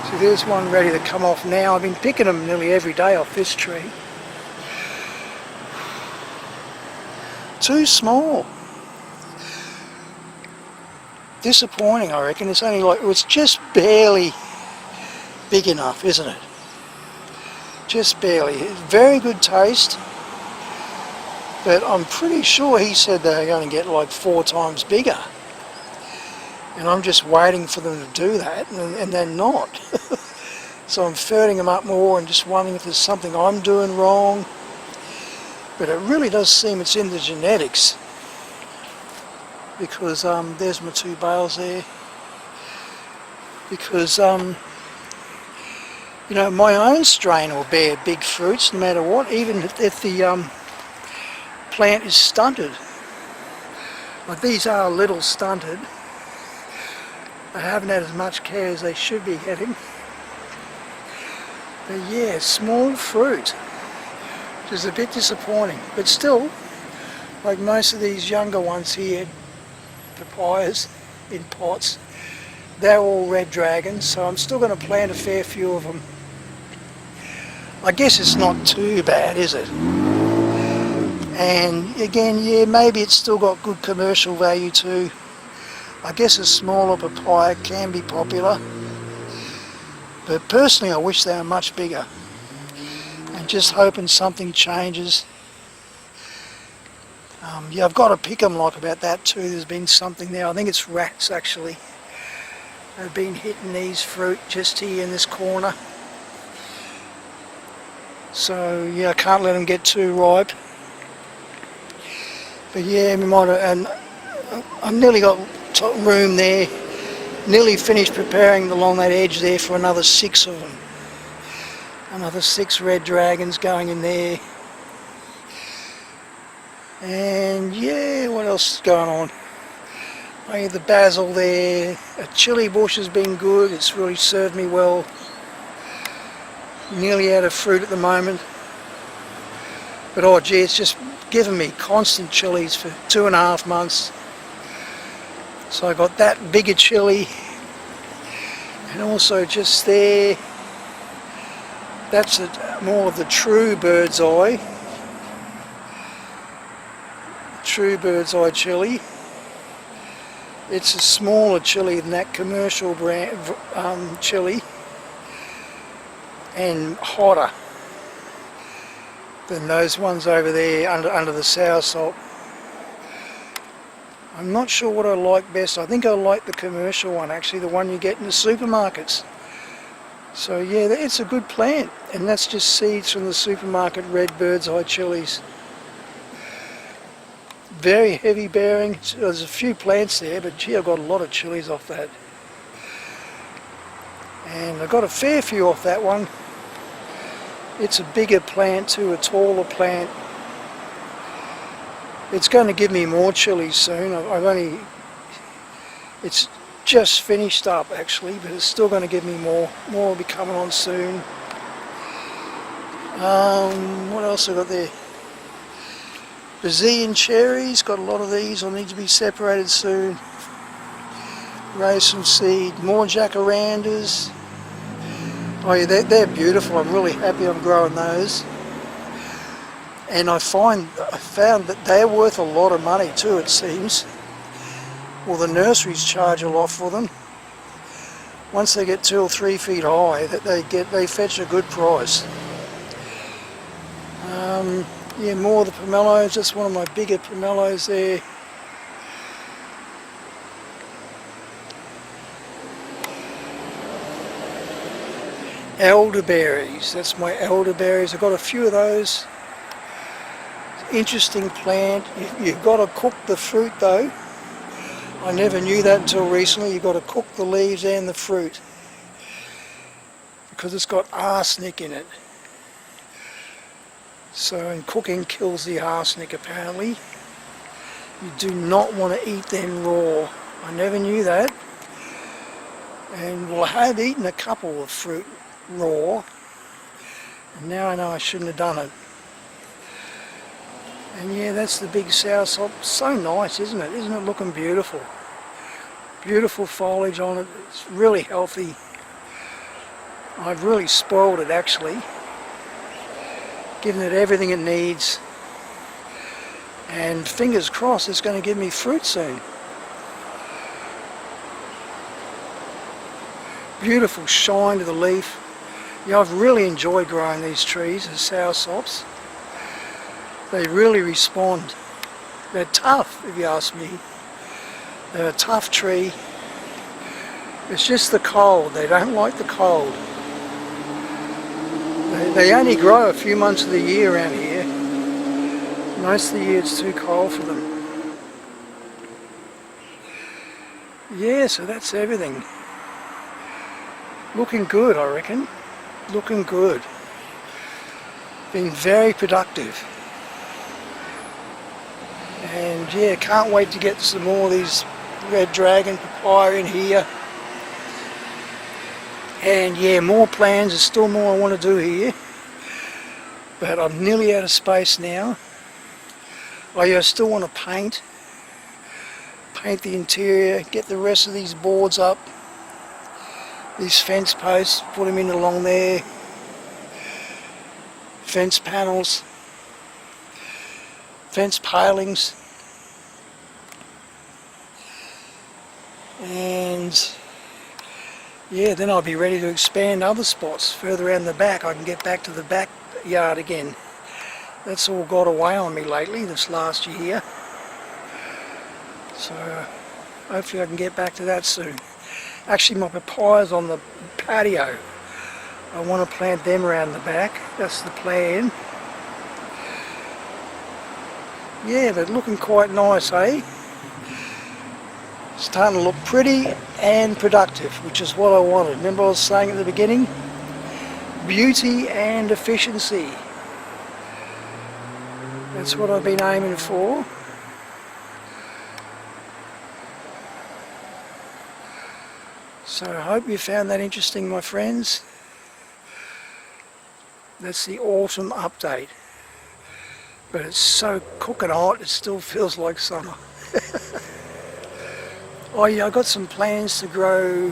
So there's one ready to come off now. I've been picking them nearly every day off this tree. Too small. Disappointing, I reckon. It's only like, it's just barely big enough, isn't it? Just barely. Very good taste, but I'm pretty sure he said they're going to get like 4 times bigger, and I'm just waiting for them to do that, and they're not. So I'm ferreting them up more and just wondering if there's something I'm doing wrong, but it really does seem it's in the genetics, because there's my 2 bales there, because you know, my own strain will bear big fruits no matter what, even if the plant is stunted. Like these are a little stunted. They haven't had as much care as they should be getting. But yeah, small fruit, which is a bit disappointing. But still, like most of these younger ones here, papayas in pots, they're all red dragons, so I'm still going to plant a fair few of them. I guess it's not too bad, is it? And again, yeah, maybe it's still got good commercial value too. I guess a smaller papaya can be popular, but personally I wish they were much bigger. And just hoping something changes. Yeah, I've got to pick them like about that too. There's been something there. I think it's rats actually. They've been hitting these fruit just here in this corner. So yeah, I can't let them get too ripe. But yeah, we might have, and I've nearly got room there. Nearly finished preparing along that edge there for another 6 of them. Another 6 red dragons going in there. And yeah, what else is going on? I have the basil there. A chili bush has been good. It's really served me well. Nearly out of fruit at the moment. But oh gee, it's just given me constant chilies for 2.5 months. So I got that bigger chili. And also just there, that's more of the true bird's eye. True bird's eye chili. It's a smaller chili than that commercial brand chili, and hotter than those ones over there under the Soursop. I'm not sure what I like best. I think I like the commercial one actually, the one you get in the supermarkets. So yeah, it's a good plant, and that's just seeds from the supermarket red bird's eye chilies. Very heavy bearing. There's a few plants there, but gee, I got a lot of chilies off that. And I got a fair few off that one. It's a bigger plant too, a taller plant. It's going to give me more chilies soon. It's just finished up actually, but it's still going to give me more. More will be coming on soon. What else I got there? Brazilian cherries, got a lot of these. I'll need to be separated soon. Raise some seed. More jacarandas. Oh yeah, they're beautiful. I'm really happy I'm growing those. And I found that they're worth a lot of money too, it seems. Well, the nurseries charge a lot for them. Once they get 2 or 3 feet high, they fetch a good price. Yeah, more of the pomelos. That's one of my bigger pomelos there. elderberries. That's my elderberries. I've got a few of those. Interesting plant. You've got to cook the fruit though. I never knew that until recently. You've got to cook the leaves and the fruit because it's got arsenic in it. So, and cooking kills the arsenic apparently. You do not want to eat them raw. I never knew that. And well, I had eaten a couple of fruit raw, and now I know I shouldn't have done it. And yeah, that's the big soursop. So nice, isn't it? Isn't it looking beautiful? Beautiful foliage on it. It's really healthy. I've really spoiled it actually, given it everything it needs. And fingers crossed it's going to give me fruit soon. Beautiful shine to the leaf. Yeah, I've really enjoyed growing these trees, the soursops. They really respond. They're tough, if you ask me. They're a tough tree. It's just the cold. They don't like the cold. They only grow a few months of the year around here. Most of the year it's too cold for them. Yeah, so that's everything. Looking good, I reckon. Looking good. Been very productive. And yeah, can't wait to get some more of these red dragon papaya in here. And yeah, more plans. There's still more I want to do here. But I'm nearly out of space now. Oh yeah, I still want to paint. Paint the interior, get the rest of these boards up. These fence posts, put them in along there. Fence panels. Fence palings. And yeah, then I'll be ready to expand other spots further around the back. I can get back to the backyard again. That's all got away on me lately, this last year. So hopefully I can get back to that soon. Actually, my papayas on the patio. I want to plant them around the back. That's the plan. Yeah, they're looking quite nice, eh? Starting to look pretty and productive, which is what I wanted. Remember I was saying at the beginning? Beauty and efficiency. That's what I've been aiming for. So I hope you found that interesting, my friends. That's the autumn update. But it's so cooking hot, it still feels like summer. Oh yeah, I got some plans to grow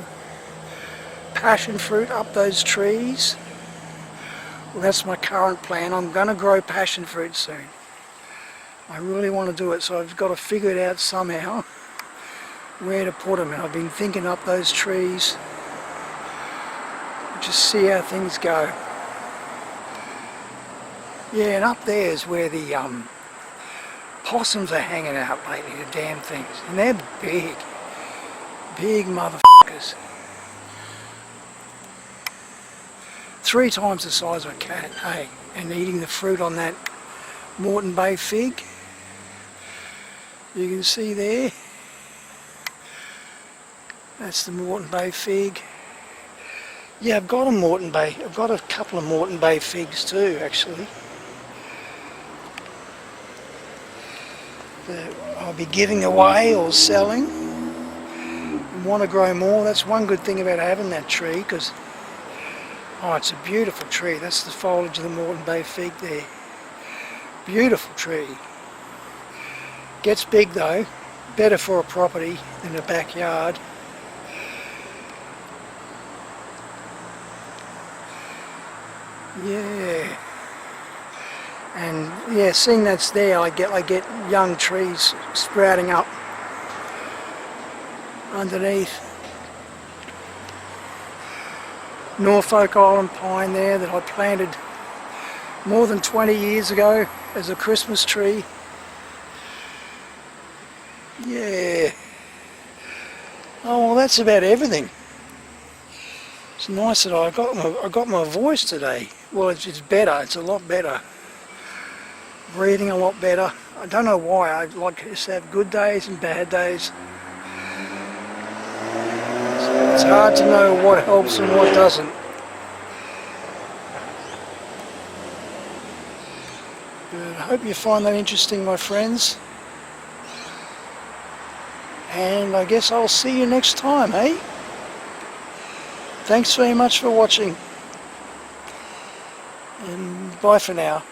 passion fruit up those trees. Well, that's my current plan. I'm going to grow passion fruit soon. I really want to do it, so I've got to figure it out somehow where to put them. And I've been thinking up those trees. Just see how things go. Yeah, and up there is where the possums are hanging out lately, the damn things. And they're big. Big motherfuckers. 3 times the size of a cat, hey. And eating the fruit on that Moreton Bay fig. You can see there. That's the Moreton Bay fig. Yeah, I've got a couple of Moreton Bay figs too, actually. That I'll be giving away or selling. And want to grow more. That's one good thing about having that tree, because it's a beautiful tree. That's the foliage of the Moreton Bay fig there. Beautiful tree. Gets big though. Better for a property than a backyard. Yeah. And yeah, seeing that's there, I get young trees sprouting up underneath. Norfolk Island pine there that I planted more than 20 years ago as a Christmas tree. Yeah. Oh well, that's about everything. It's nice that I got my voice today. Well, it's better. It's a lot better. Breathing a lot better. I don't know why. I like to have good days and bad days. It's hard to know what helps and what doesn't. But I hope you find that interesting, my friends. And I guess I'll see you next time, eh? Thanks very much for watching. And bye for now.